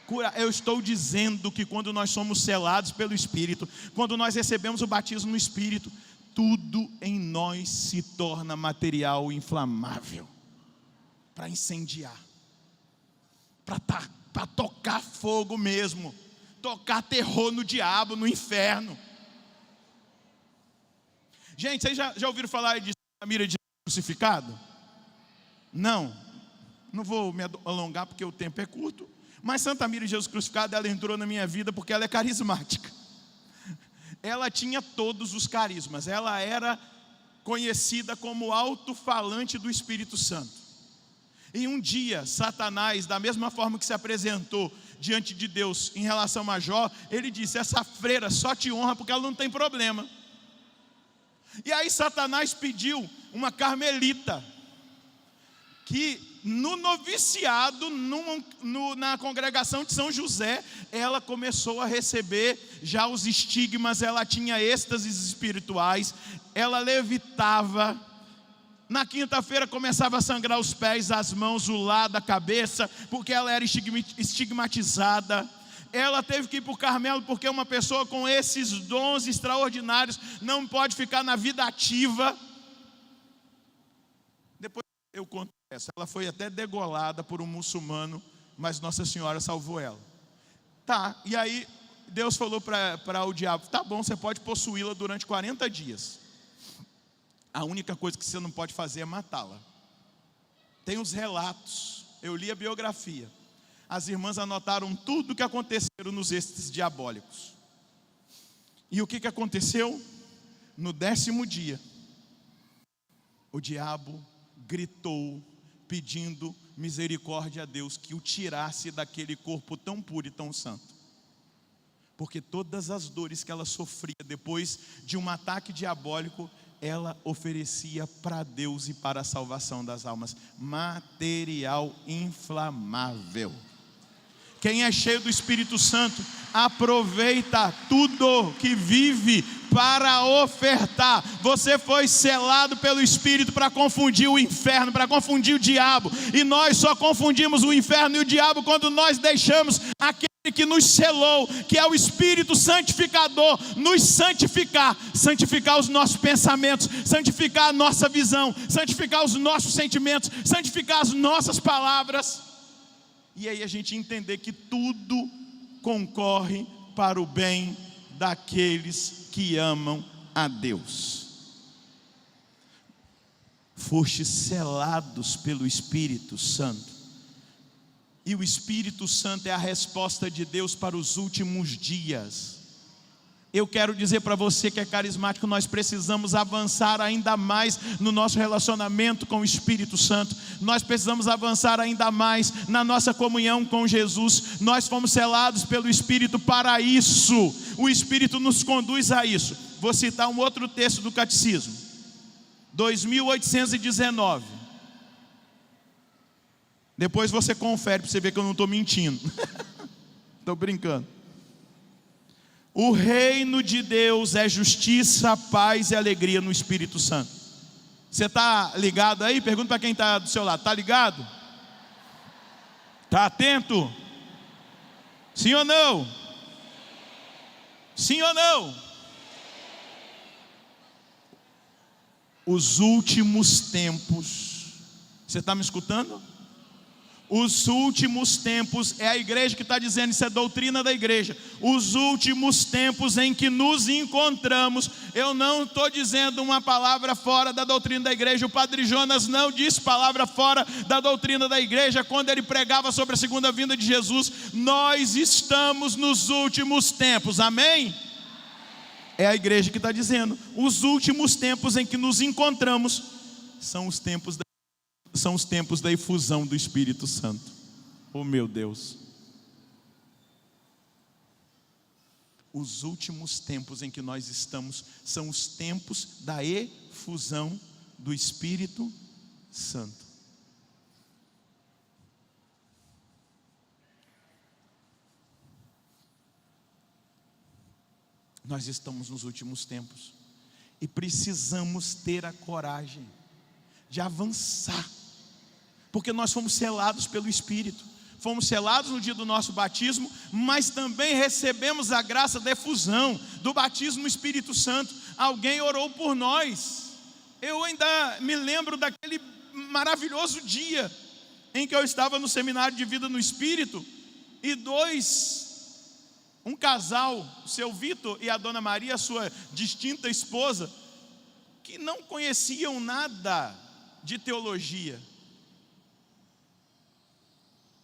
curados. Eu estou dizendo que quando nós somos selados pelo Espírito, quando nós recebemos o batismo no Espírito, tudo em nós se torna material inflamável para incendiar, para tocar fogo mesmo, tocar terror no diabo, no inferno. Gente, vocês já ouviram falar de Santa Mira de crucificado? Não vou me alongar porque o tempo é curto. Mas Santa Mira de Jesus crucificado, ela entrou na minha vida porque ela é carismática. Ela tinha todos os carismas. Ela era conhecida como alto-falante do Espírito Santo. E um dia, Satanás, da mesma forma que se apresentou diante de Deus em relação a Jó, ele disse: essa freira só te honra porque ela não tem problema. E aí Satanás pediu uma carmelita, que no noviciado, na congregação de São José, ela começou a receber já os estigmas, ela tinha êxtases espirituais, ela levitava. Na quinta-feira começava a sangrar os pés, as mãos, o lado, a cabeça, porque ela era estigmatizada. Ela teve que ir para o Carmelo, porque uma pessoa com esses dons extraordinários não pode ficar na vida ativa. Depois eu conto essa. Ela foi até degolada por um muçulmano, mas Nossa Senhora salvou ela. Tá, e aí Deus falou para o diabo: tá bom, você pode possuí-la durante 40 dias. A única coisa que você não pode fazer é matá-la. Tem os relatos, eu li a biografia. As irmãs anotaram tudo o que aconteceu nos êxtases diabólicos. E o que aconteceu? No 10º dia, o diabo gritou, pedindo misericórdia a Deus, que o tirasse daquele corpo tão puro e tão santo. Porque todas as dores que ela sofria depois de um ataque diabólico, ela oferecia para Deus e para a salvação das almas. Material inflamável. Quem é cheio do Espírito Santo, aproveita tudo que vive para ofertar. Você foi selado pelo Espírito para confundir o inferno, para confundir o diabo. E nós só confundimos o inferno e o diabo quando nós deixamos aquele aquele que nos selou, que é o Espírito Santificador, nos santificar os nossos pensamentos, santificar a nossa visão, santificar os nossos sentimentos, santificar as nossas palavras. E aí a gente entender que tudo concorre para o bem daqueles que amam a Deus. Fostes selados pelo Espírito Santo. E o Espírito Santo é a resposta de Deus para os últimos dias. Eu quero dizer para você que é carismático, nós precisamos avançar ainda mais no nosso relacionamento com o Espírito Santo. Nós precisamos avançar ainda mais na nossa comunhão com Jesus. Nós fomos selados pelo Espírito para isso. O Espírito nos conduz a isso. Vou citar um outro texto do Catecismo. 2819. Depois você confere para você ver que eu não estou mentindo. Estou brincando. O reino de Deus é justiça, paz e alegria no Espírito Santo. Você está ligado aí? Pergunta para quem está do seu lado. Está ligado? Está atento? Sim ou não? Sim ou não? Os últimos tempos. Você está me escutando? Os últimos tempos, é a igreja que está dizendo, isso é doutrina da igreja. Os últimos tempos em que nos encontramos. Eu não estou dizendo uma palavra fora da doutrina da igreja. O Padre Jonas não disse palavra fora da doutrina da igreja quando ele pregava sobre a segunda vinda de Jesus. Nós estamos nos últimos tempos, amém? É a igreja que está dizendo. Os últimos tempos em que nos encontramos são os tempos da efusão do Espírito Santo. Oh meu Deus. Os últimos tempos em que nós estamos são os tempos da efusão do Espírito Santo. Nós estamos nos últimos tempos e precisamos ter a coragem de avançar, porque nós fomos selados pelo Espírito, fomos selados no dia do nosso batismo, mas também recebemos a graça da efusão, do batismo no Espírito Santo. Alguém orou por nós. Eu ainda me lembro daquele maravilhoso dia em que eu estava no seminário de vida no Espírito, e um casal, o seu Vitor e a dona Maria, sua distinta esposa, que não conheciam nada de teologia,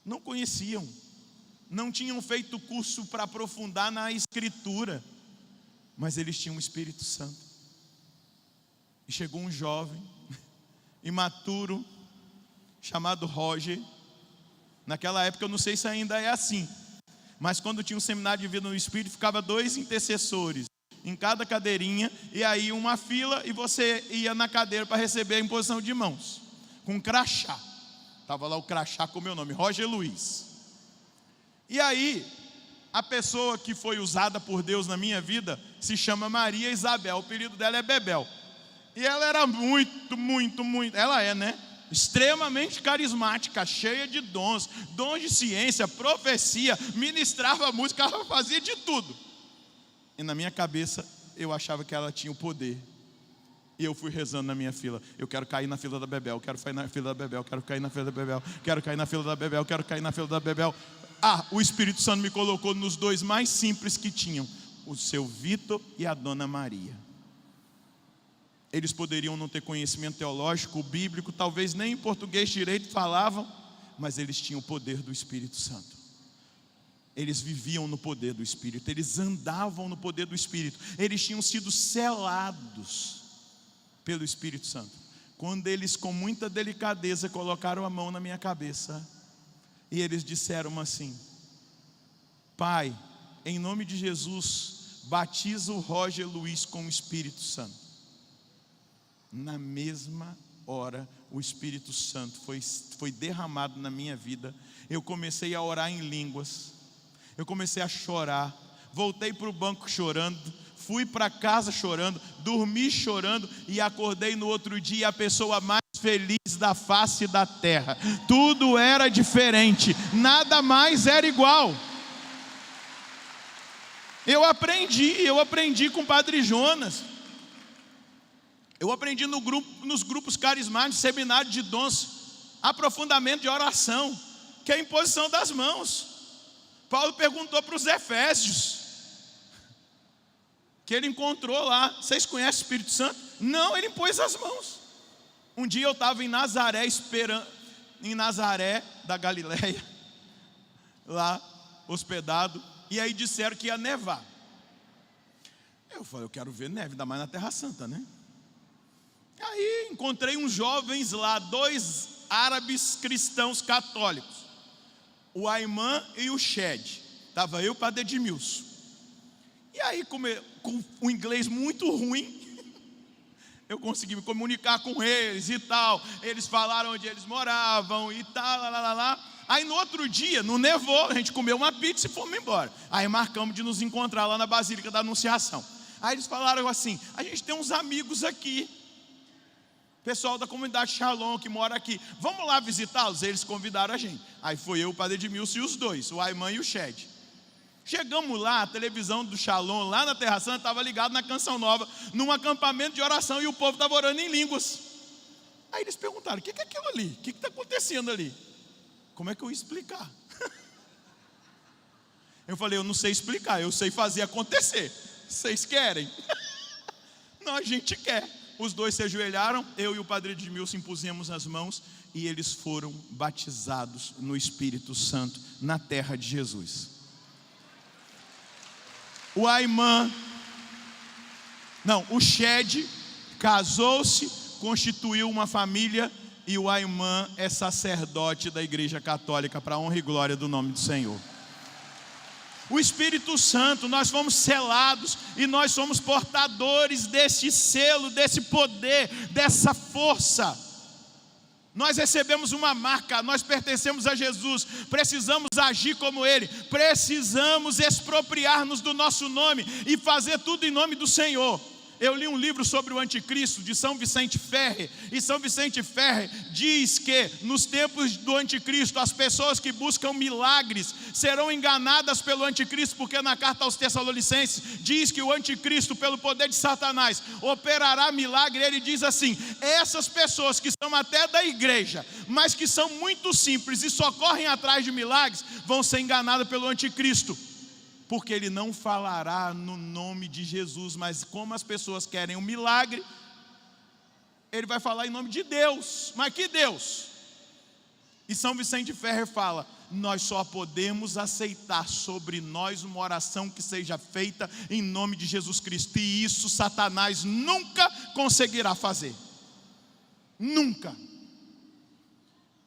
não conheciam, não tinham feito curso para aprofundar na Escritura, mas eles tinham o Espírito Santo. E chegou um jovem, imaturo, chamado Roger. Naquela época eu não sei se ainda é assim, mas quando tinha um seminário de vida no Espírito, ficava 2 intercessores em cada cadeirinha, e aí uma fila, e você ia na cadeira para receber a imposição de mãos, com um crachá. Estava lá o crachá com o meu nome, Roger Luiz. E aí, a pessoa que foi usada por Deus na minha vida se chama Maria Isabel, o apelido dela é Bebel. E ela era muito, ela é, né? Extremamente carismática, cheia de dons de ciência, profecia, ministrava música, ela fazia de tudo. E na minha cabeça, eu achava que ela tinha o poder. E eu fui rezando na minha fila. Eu quero cair na fila da Bebel, quero cair na fila da Bebel, quero cair na fila da Bebel, quero cair na fila da Bebel, quero cair na fila da Bebel. O Espírito Santo me colocou nos 2 mais simples que tinham, o seu Vitor e a dona Maria. Eles poderiam não ter conhecimento teológico, bíblico, talvez nem em português direito falavam, mas eles tinham o poder do Espírito Santo. Eles viviam no poder do Espírito, eles andavam no poder do Espírito, eles tinham sido selados pelo Espírito Santo. Quando eles com muita delicadeza colocaram a mão na minha cabeça, e eles disseram assim: Pai, em nome de Jesus, batiza o Roger Luiz com o Espírito Santo. Na mesma hora, o Espírito Santo foi derramado na minha vida. Eu comecei a orar em línguas, eu comecei a chorar, voltei para o banco chorando, fui para casa chorando, dormi chorando e acordei no outro dia a pessoa mais feliz da face da terra. Tudo era diferente, nada mais era igual. Eu aprendi com o Padre Jonas. Eu aprendi nos grupos carismáticos, seminário de dons, aprofundamento de oração, que é a imposição das mãos. Paulo perguntou para os Efésios, que ele encontrou lá: vocês conhecem o Espírito Santo? Não, ele impôs as mãos. Um dia eu estava em Nazaré, em Nazaré da Galileia, lá hospedado, e aí disseram que ia nevar. Eu falei: eu quero ver neve, ainda mais na Terra Santa, né? Aí encontrei uns jovens lá, 2 árabes cristãos católicos, o Ayman e o Shed. Estava eu e o Padre Edmilson. E aí, com um inglês muito ruim, eu consegui me comunicar com eles e tal. Eles falaram onde eles moravam e tal, lá. Aí no outro dia, não nevou, a gente comeu uma pizza e fomos embora. Aí marcamos de nos encontrar lá na Basílica da Anunciação. Aí eles falaram assim: a gente tem uns amigos aqui, pessoal da comunidade Shalom que mora aqui, vamos lá visitá-los? Eles convidaram a gente. Aí foi eu, o Padre Edmilson e os 2, o Ayman e o Shed. Chegamos lá, a televisão do Shalom, lá na Terra Santa, estava ligado na Canção Nova, num acampamento de oração, e o povo estava orando em línguas. Aí eles perguntaram: o que é aquilo ali? O que está acontecendo ali? Como é que eu ia explicar? Eu falei: eu não sei explicar, eu sei fazer acontecer. Vocês querem? Não, a gente quer. Os 2 se ajoelharam, eu e o Padre Edmilson impusemos as mãos, e eles foram batizados no Espírito Santo, na terra de Jesus. O Ayman, o Shed casou-se, constituiu uma família, e o Ayman é sacerdote da Igreja Católica, para a honra e glória do nome do Senhor. O Espírito Santo, nós fomos selados e nós somos portadores desse selo, desse poder, dessa força. Nós recebemos uma marca, nós pertencemos a Jesus, precisamos agir como Ele, precisamos expropriar-nos do nosso nome e fazer tudo em nome do Senhor. Eu li um livro sobre o anticristo de São Vicente Ferrer, e São Vicente Ferrer diz que nos tempos do anticristo as pessoas que buscam milagres serão enganadas pelo anticristo, porque na carta aos Tessalonicenses diz que o anticristo, pelo poder de Satanás, operará milagre. Ele diz assim: essas pessoas que são até da igreja, mas que são muito simples e só correm atrás de milagres, vão ser enganadas pelo anticristo, porque ele não falará no nome de Jesus, mas como as pessoas querem um milagre, ele vai falar em nome de Deus. Mas que Deus? E São Vicente Ferrer fala: nós só podemos aceitar sobre nós uma oração que seja feita em nome de Jesus Cristo, e isso Satanás nunca conseguirá fazer. Nunca.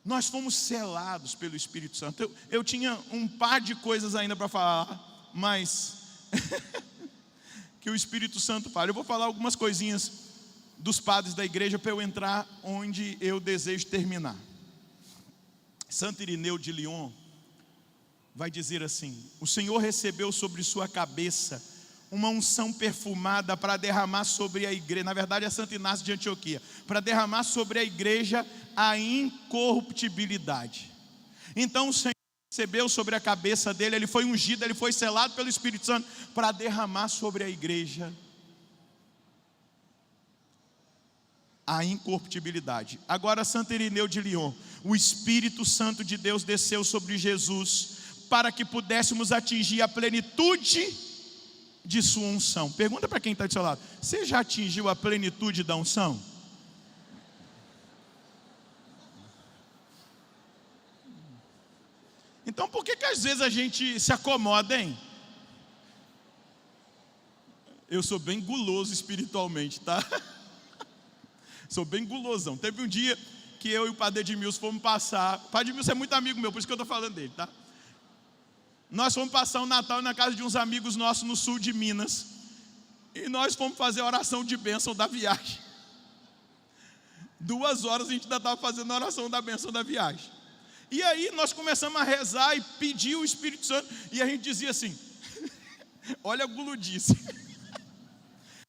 Nós fomos selados pelo Espírito Santo. Eu tinha um par de coisas ainda para falar, mas que o Espírito Santo fala. Eu vou falar algumas coisinhas dos padres da igreja para eu entrar onde eu desejo terminar. Santo Irineu de Lyon vai dizer assim: o Senhor recebeu sobre sua cabeça uma unção perfumada para derramar sobre a igreja, na verdade é Santo Inácio de Antioquia, para derramar sobre a igreja a incorruptibilidade. Então o Senhor recebeu sobre a cabeça dele, ele foi ungido, ele foi selado pelo Espírito Santo para derramar sobre a igreja a incorruptibilidade. Agora, Santo Irineu de Lyon: o Espírito Santo de Deus desceu sobre Jesus para que pudéssemos atingir a plenitude de sua unção. Pergunta para quem está do seu lado: você já atingiu a plenitude da unção? Então por que às vezes a gente se acomoda, hein? Eu sou bem guloso espiritualmente, tá? Sou bem gulosão. Teve um dia que eu e o Padre Edmilson fomos passar. O Padre Edmilson é muito amigo meu, por isso que eu estou falando dele, tá? Nós fomos passar o Natal na casa de uns amigos nossos no sul de Minas, e nós fomos fazer a oração de bênção da viagem. 2 horas a gente ainda estava fazendo a oração da bênção da viagem. E aí nós começamos a rezar e pedir o Espírito Santo, e a gente dizia assim: olha a guludice.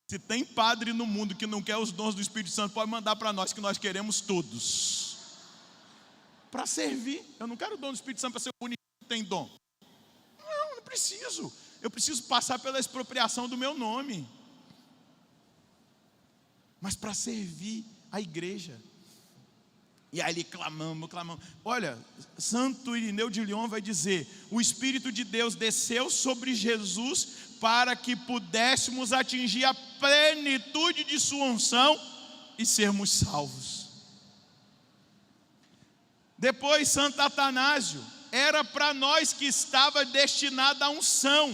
Se tem padre no mundo que não quer os dons do Espírito Santo, pode mandar para nós, que nós queremos todos, para servir. Eu não quero o dom do Espírito Santo para ser o único que tem dom. Não preciso. eu preciso passar pela expropriação do meu nome, mas para servir a igreja. E aí clamamos. Olha, Santo Irineu de Lyon vai dizer: o Espírito de Deus desceu sobre Jesus para que pudéssemos atingir a plenitude de sua unção e sermos salvos. Depois, Santo Atanásio: era para nós que estava destinada a unção,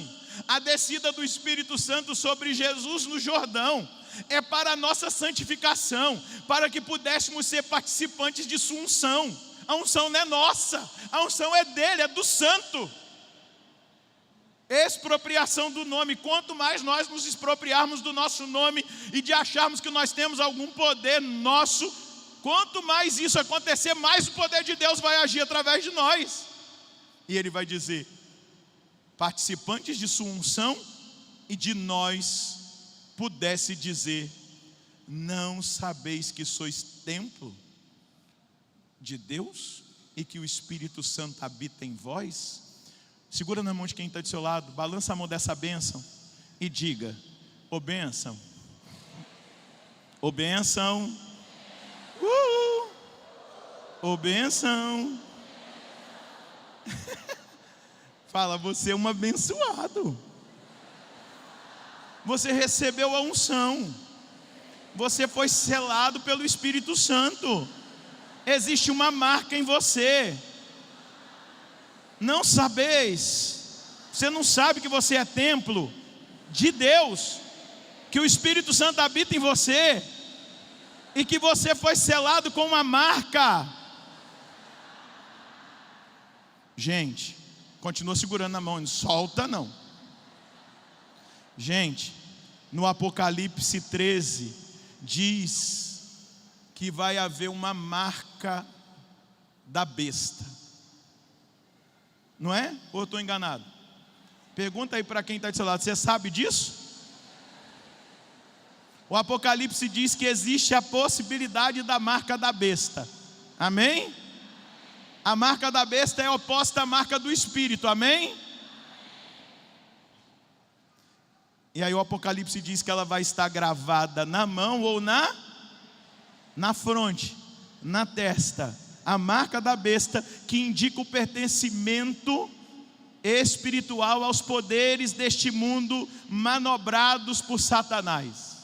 a descida do Espírito Santo sobre Jesus no Jordão. É para a nossa santificação, para que pudéssemos ser participantes de sua unção. A unção não é nossa, a unção é dele, é do santo. Expropriação do nome. Quanto mais nós nos expropriarmos do nosso nome e de acharmos que nós temos algum poder nosso, quanto mais isso acontecer, mais o poder de Deus vai agir através de nós. E ele vai dizer: participantes de sua unção, e de nós pudesse dizer: não sabeis que sois templo de Deus e que o Espírito Santo habita em vós? Segura na mão de quem está do seu lado, balança a mão dessa bênção e diga: ô bênção, ô bênção, ô bênção. Fala: você é um abençoado. Você recebeu a unção, você foi selado pelo Espírito Santo, existe uma marca em você. Não sabeis, você não sabe que você é templo de Deus, que o Espírito Santo habita em você e que você foi selado com uma marca. Gente, continua segurando na mão, não solta não. Gente, no Apocalipse 13 diz que vai haver uma marca da besta. Não é? Ou eu estou enganado? Pergunta aí para quem está do seu lado: você sabe disso? O Apocalipse diz que existe a possibilidade da marca da besta. Amém? A marca da besta é oposta à marca do Espírito. Amém? E aí o Apocalipse diz que ela vai estar gravada na mão ou na fronte, na testa. A marca da besta, que indica o pertencimento espiritual aos poderes deste mundo manobrados por Satanás.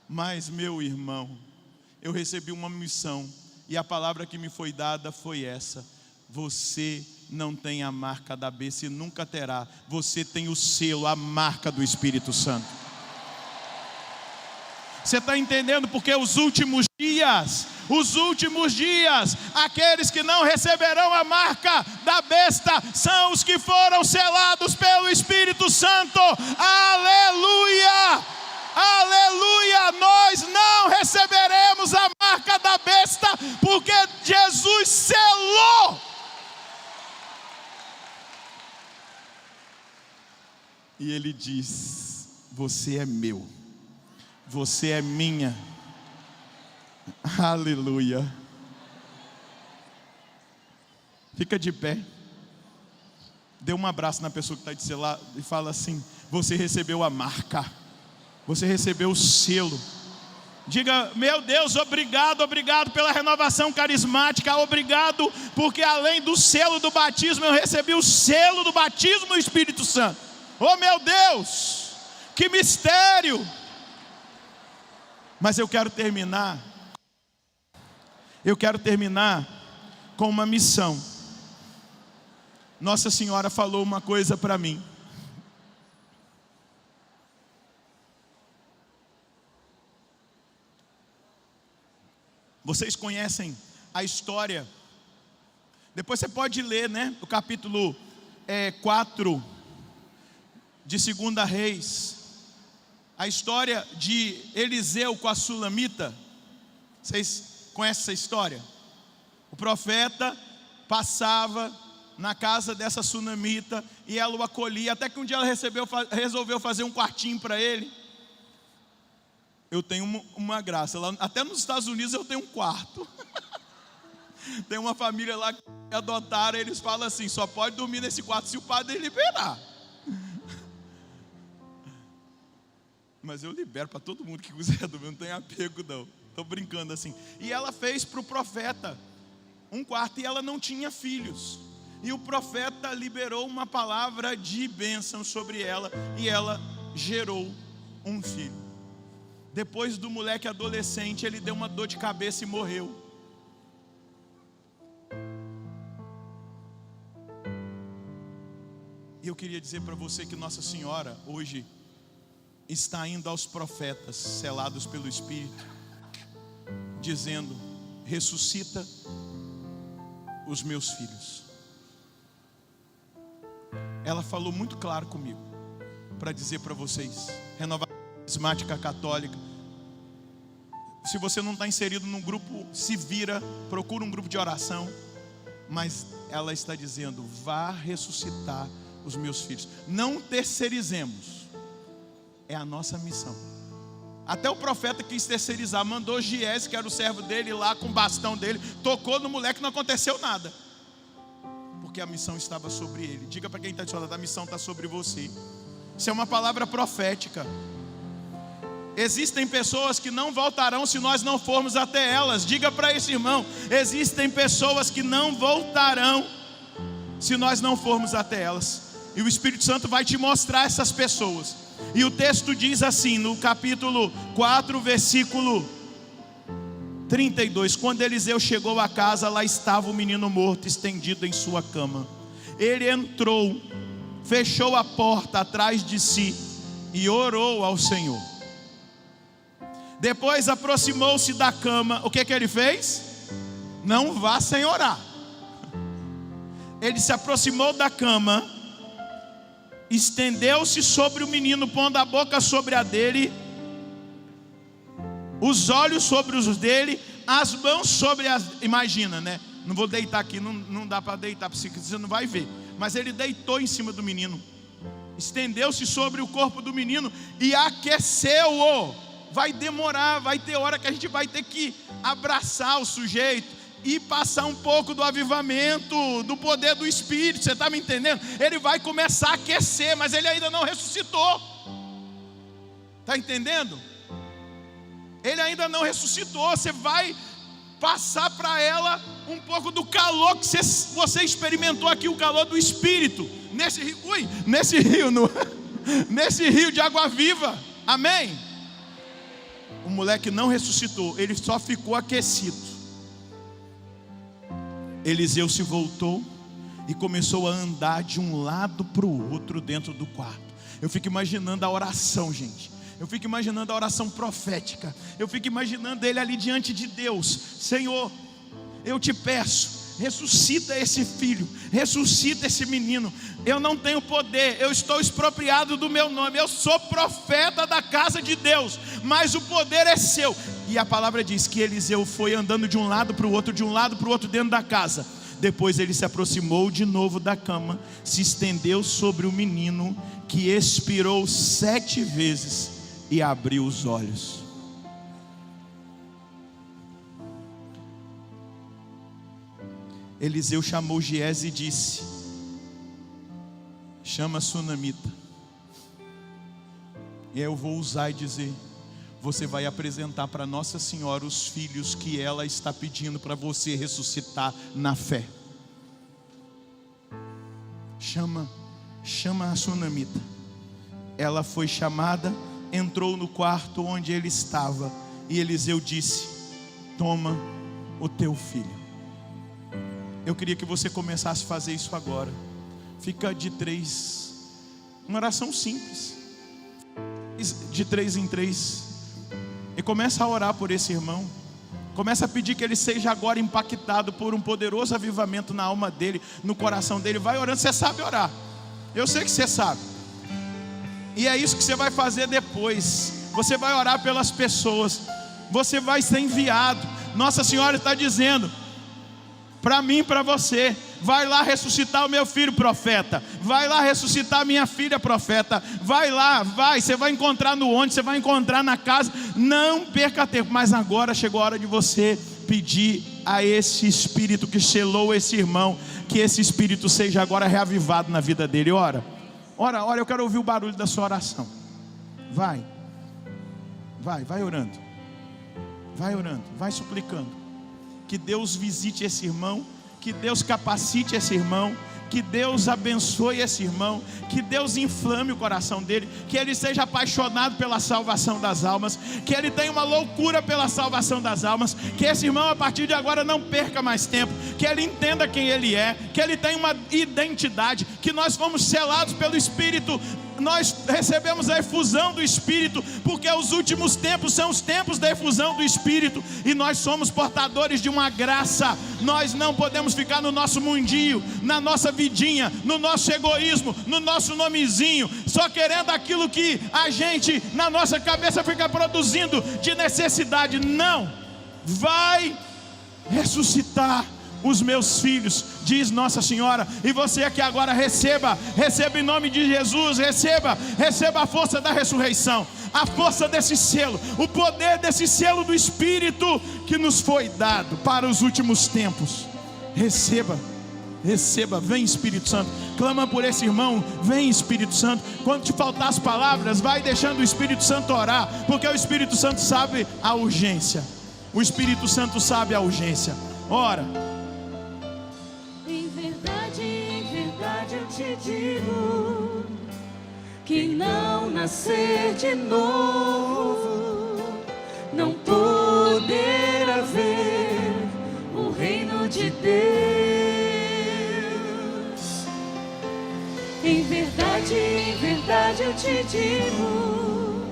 Mas, meu irmão, eu recebi uma missão e a palavra que me foi dada foi essa: você não tem a marca da besta e nunca terá. Você tem o selo, a marca do Espírito Santo. Você está entendendo? Porque os últimos dias, aqueles que não receberão a marca da besta são os que foram selados pelo Espírito Santo. Aleluia! Aleluia! Nós não receberemos a marca da besta, porque Jesus selou. E ele diz: você é meu, você é minha. Aleluia. Fica de pé, dê um abraço na pessoa que está de seu lado e fala assim: você recebeu a marca, você recebeu o selo. Diga: meu Deus, obrigado pela renovação carismática, obrigado porque além do selo do batismo eu recebi o selo do batismo do Espírito Santo. Oh meu Deus, que mistério! Mas eu quero terminar com uma missão. Nossa Senhora falou uma coisa para mim. Vocês conhecem a história? Depois você pode ler, né? O capítulo 4 de 2 Reis. A história de Eliseu com a Sulamita. Vocês conhecem essa história? O profeta passava na casa dessa Sunamita e ela o acolhia, até que um dia ela resolveu fazer um quartinho para ele. Eu tenho uma graça, lá, até nos Estados Unidos eu tenho um quarto. Tem uma família lá que adotaram, eles falam assim: só pode dormir nesse quarto se o padre liberar. Mas eu libero para todo mundo que quiser do meu, não tem apego não. Estou brincando assim. E ela fez para o profeta um quarto e ela não tinha filhos. E o profeta liberou uma palavra de bênção sobre ela e ela gerou um filho. Depois do moleque adolescente, ele deu uma dor de cabeça e morreu. E eu queria dizer para você que Nossa Senhora hoje está indo aos profetas selados pelo Espírito, dizendo: ressuscita os meus filhos. Ela falou muito claro comigo para dizer para vocês: Renovação Carismática Católica, se você não está inserido num grupo, se vira, procura um grupo de oração. Mas ela está dizendo: vá ressuscitar os meus filhos. Não terceirizemos, é a nossa missão. Até o profeta quis terceirizar, mandou Giese, que era o servo dele, ir lá com o bastão dele, tocou no moleque, não aconteceu nada, porque a missão estava sobre ele. Diga para quem está te falando: a missão está sobre você. Isso é uma palavra profética. Existem pessoas que não voltarão se nós não formos até elas. Diga para esse irmão: existem pessoas que não voltarão se nós não formos até elas. E o Espírito Santo vai te mostrar essas pessoas. E o texto diz assim, no capítulo 4, versículo 32: quando Eliseu chegou à casa, lá estava o menino morto, estendido em sua cama. Ele entrou, fechou a porta atrás de si e orou ao Senhor. Depois aproximou-se da cama. O que ele fez? Não vá sem orar. Ele se aproximou da cama, estendeu-se sobre o menino, pondo a boca sobre a dele, os olhos sobre os dele, as mãos sobre as... Imagina, né? Não vou deitar aqui, não dá para deitar, porque você não vai ver. Mas ele deitou em cima do menino, estendeu-se sobre o corpo do menino e aqueceu-o. Vai demorar, vai ter hora que a gente vai ter que abraçar o sujeito e passar um pouco do avivamento, do poder do Espírito. Você está me entendendo? Ele vai começar a aquecer, mas ele ainda não ressuscitou. Está entendendo? Ele ainda não ressuscitou. Você vai passar para ela um pouco do calor que você experimentou aqui, o calor do Espírito, nesse rio, nesse rio de água viva. Amém? O moleque não ressuscitou, ele só ficou aquecido. Eliseu se voltou e começou a andar de um lado para o outro dentro do quarto. Eu fico imaginando a oração, gente. Eu fico imaginando a oração profética. Eu fico imaginando ele ali diante de Deus: Senhor, eu te peço, ressuscita esse filho, ressuscita esse menino. Eu não tenho poder, eu estou expropriado do meu nome, eu sou profeta da casa de Deus, mas o poder é seu. E a palavra diz que Eliseu foi andando de um lado para o outro, de um lado para o outro dentro da casa. Depois ele se aproximou de novo da cama, se estendeu sobre o menino, que expirou 7 vezes e abriu os olhos. Eliseu chamou Giese e disse: chama a sunamita. E eu vou usar e dizer: você vai apresentar para Nossa Senhora os filhos que ela está pedindo para você ressuscitar na fé. Chama a sunamita. Ela foi chamada, entrou no quarto onde ele estava, e Eliseu disse: toma o teu filho. Eu queria que você começasse a fazer isso agora. Fica de 3, uma oração simples, de 3 em 3, e começa a orar por esse irmão. Começa a pedir que ele seja agora impactado por um poderoso avivamento na alma dele, no coração dele. Vai orando, você sabe orar, eu sei que você sabe. E é isso que você vai fazer depois. Você vai orar pelas pessoas, você vai ser enviado. Nossa Senhora está dizendo para mim e para você: vai lá ressuscitar o meu filho profeta, vai lá ressuscitar a minha filha profeta, vai lá, vai, você vai encontrar no ônibus, você vai encontrar na casa, não perca tempo. Mas agora chegou a hora de você pedir a esse Espírito que selou esse irmão, que esse Espírito seja agora reavivado na vida dele. Ora, eu quero ouvir o barulho da sua oração. Vai, Vai orando. Vai orando, vai suplicando. Que Deus visite esse irmão, que Deus capacite esse irmão, que Deus abençoe esse irmão, que Deus inflame o coração dele, que ele seja apaixonado pela salvação das almas, que ele tenha uma loucura pela salvação das almas, que esse irmão a partir de agora não perca mais tempo, que ele entenda quem ele é, que ele tenha uma identidade, que nós fomos selados pelo Espírito, nós recebemos a efusão do Espírito, porque os últimos tempos são os tempos da efusão do Espírito, e nós somos portadores de uma graça. Nós não podemos ficar no nosso mundinho, na nossa vidinha, no nosso egoísmo, no nosso nomezinho, só querendo aquilo que a gente, na nossa cabeça, fica produzindo de necessidade. Não, vai ressuscitar os meus filhos, diz Nossa Senhora. E você aqui agora receba em nome de Jesus, receba a força da ressurreição, a força desse selo, o poder desse selo do Espírito que nos foi dado para os últimos tempos. Receba, vem Espírito Santo, clama por esse irmão, vem Espírito Santo. Quando te faltar as palavras, vai deixando o Espírito Santo orar, porque o Espírito Santo sabe a urgência, o Espírito Santo sabe a urgência. Ora. Em verdade eu te digo, quem não nascer de novo, não poderá ver o reino de Deus. Em verdade eu te digo,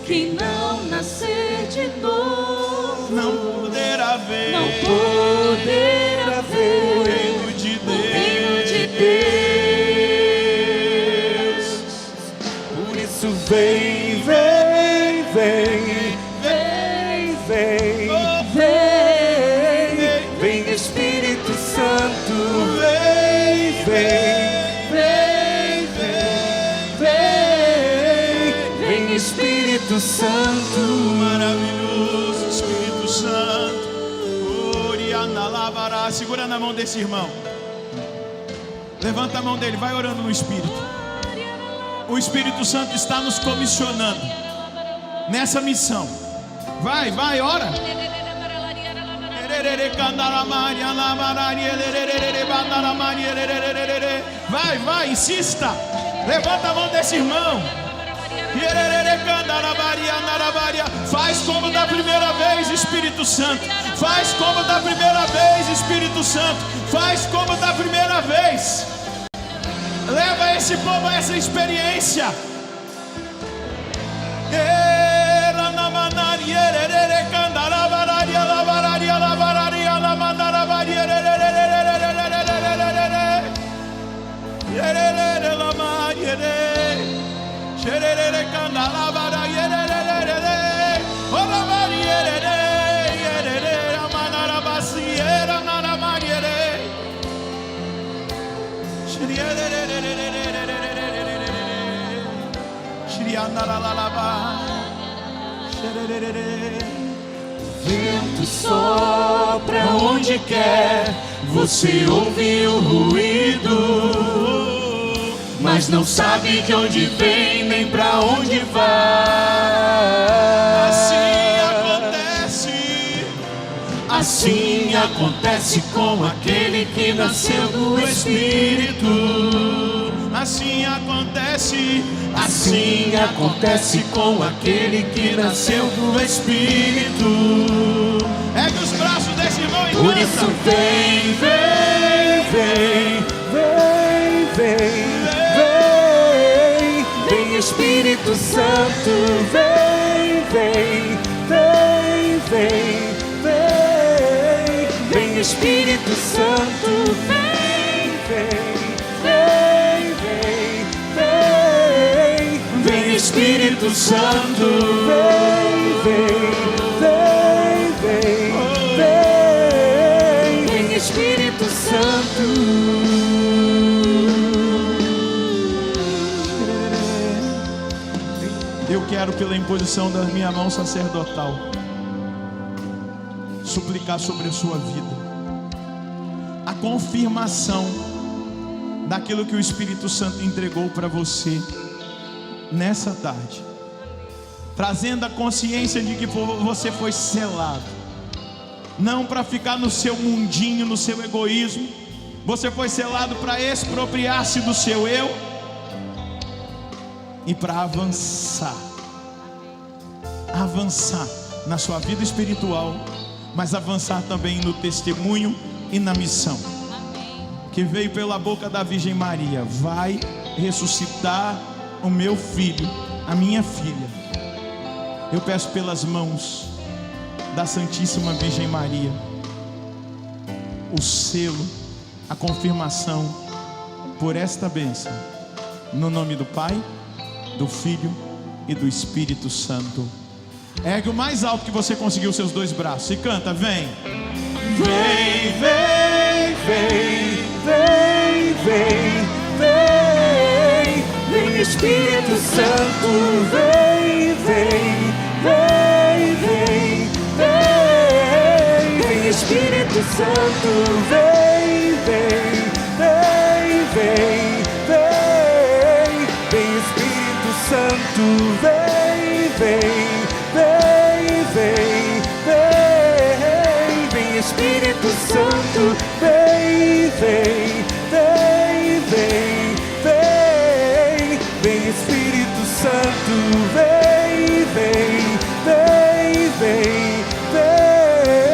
quem não nascer de novo, não poderá ver, não poderá ver o reino de Deus. Por isso vem, vem, vem, vem, vem, vem, vem Espírito Santo, vem, vem, vem, vem, vem Espírito Santo, Maravilhoso Espírito Santo. Segura na mão desse irmão, levanta a mão dele, vai orando no Espírito. O Espírito Santo está nos comissionando nessa missão. Vai, ora. Vai, insista. Levanta a mão desse irmão. Faz como da primeira vez, Espírito Santo. Faz como da primeira vez, Espírito Santo. Faz como da primeira vez. Leva esse povo a essa experiência. vento sopra onde quer, você ouve o ruído, mas não sabe de onde vem nem pra onde vai. Assim acontece com aquele que nasceu do Espírito. Assim acontece com aquele que nasceu do Espírito. Ergue os braços desse irmão e Por isso vem, vem, vem, vem, vem, vem, vem Espírito Santo, vem, vem, vem, vem, vem, vem Espírito Santo, vem, vem, vem, vem, vem, vem Espírito Santo, vem, vem, vem, vem, vem Espírito Santo. Eu quero, pela imposição da minha mão sacerdotal, suplicar sobre a sua vida a confirmação daquilo que o Espírito Santo entregou para você nessa tarde. trazendo a consciência de que você foi selado, não para ficar no seu mundinho, no seu egoísmo. Você foi selado para expropriar-se do seu eu e para avançar na sua vida espiritual, mas avançar também no testemunho e na missão que veio pela boca da Virgem Maria. Vai ressuscitar o meu filho, a minha filha. Eu peço pelas mãos da Santíssima Virgem Maria o selo, a confirmação por esta bênção, no nome do Pai, do Filho e do Espírito Santo. Ergue o mais alto que você conseguiu seus dois braços e canta: vem, vem, vem, vem, vem, vem, vem, Vem Espírito Santo, vem, vem, vem, vem, vem, vem Espírito Santo, vem, vem, vem, vem, vem, vem Espírito Santo, vem, vem, vem, vem, vem, vem Espírito Santo, vem, vem, vem, vem, vem, vem Espírito Santo, vem, vem, vem, vem.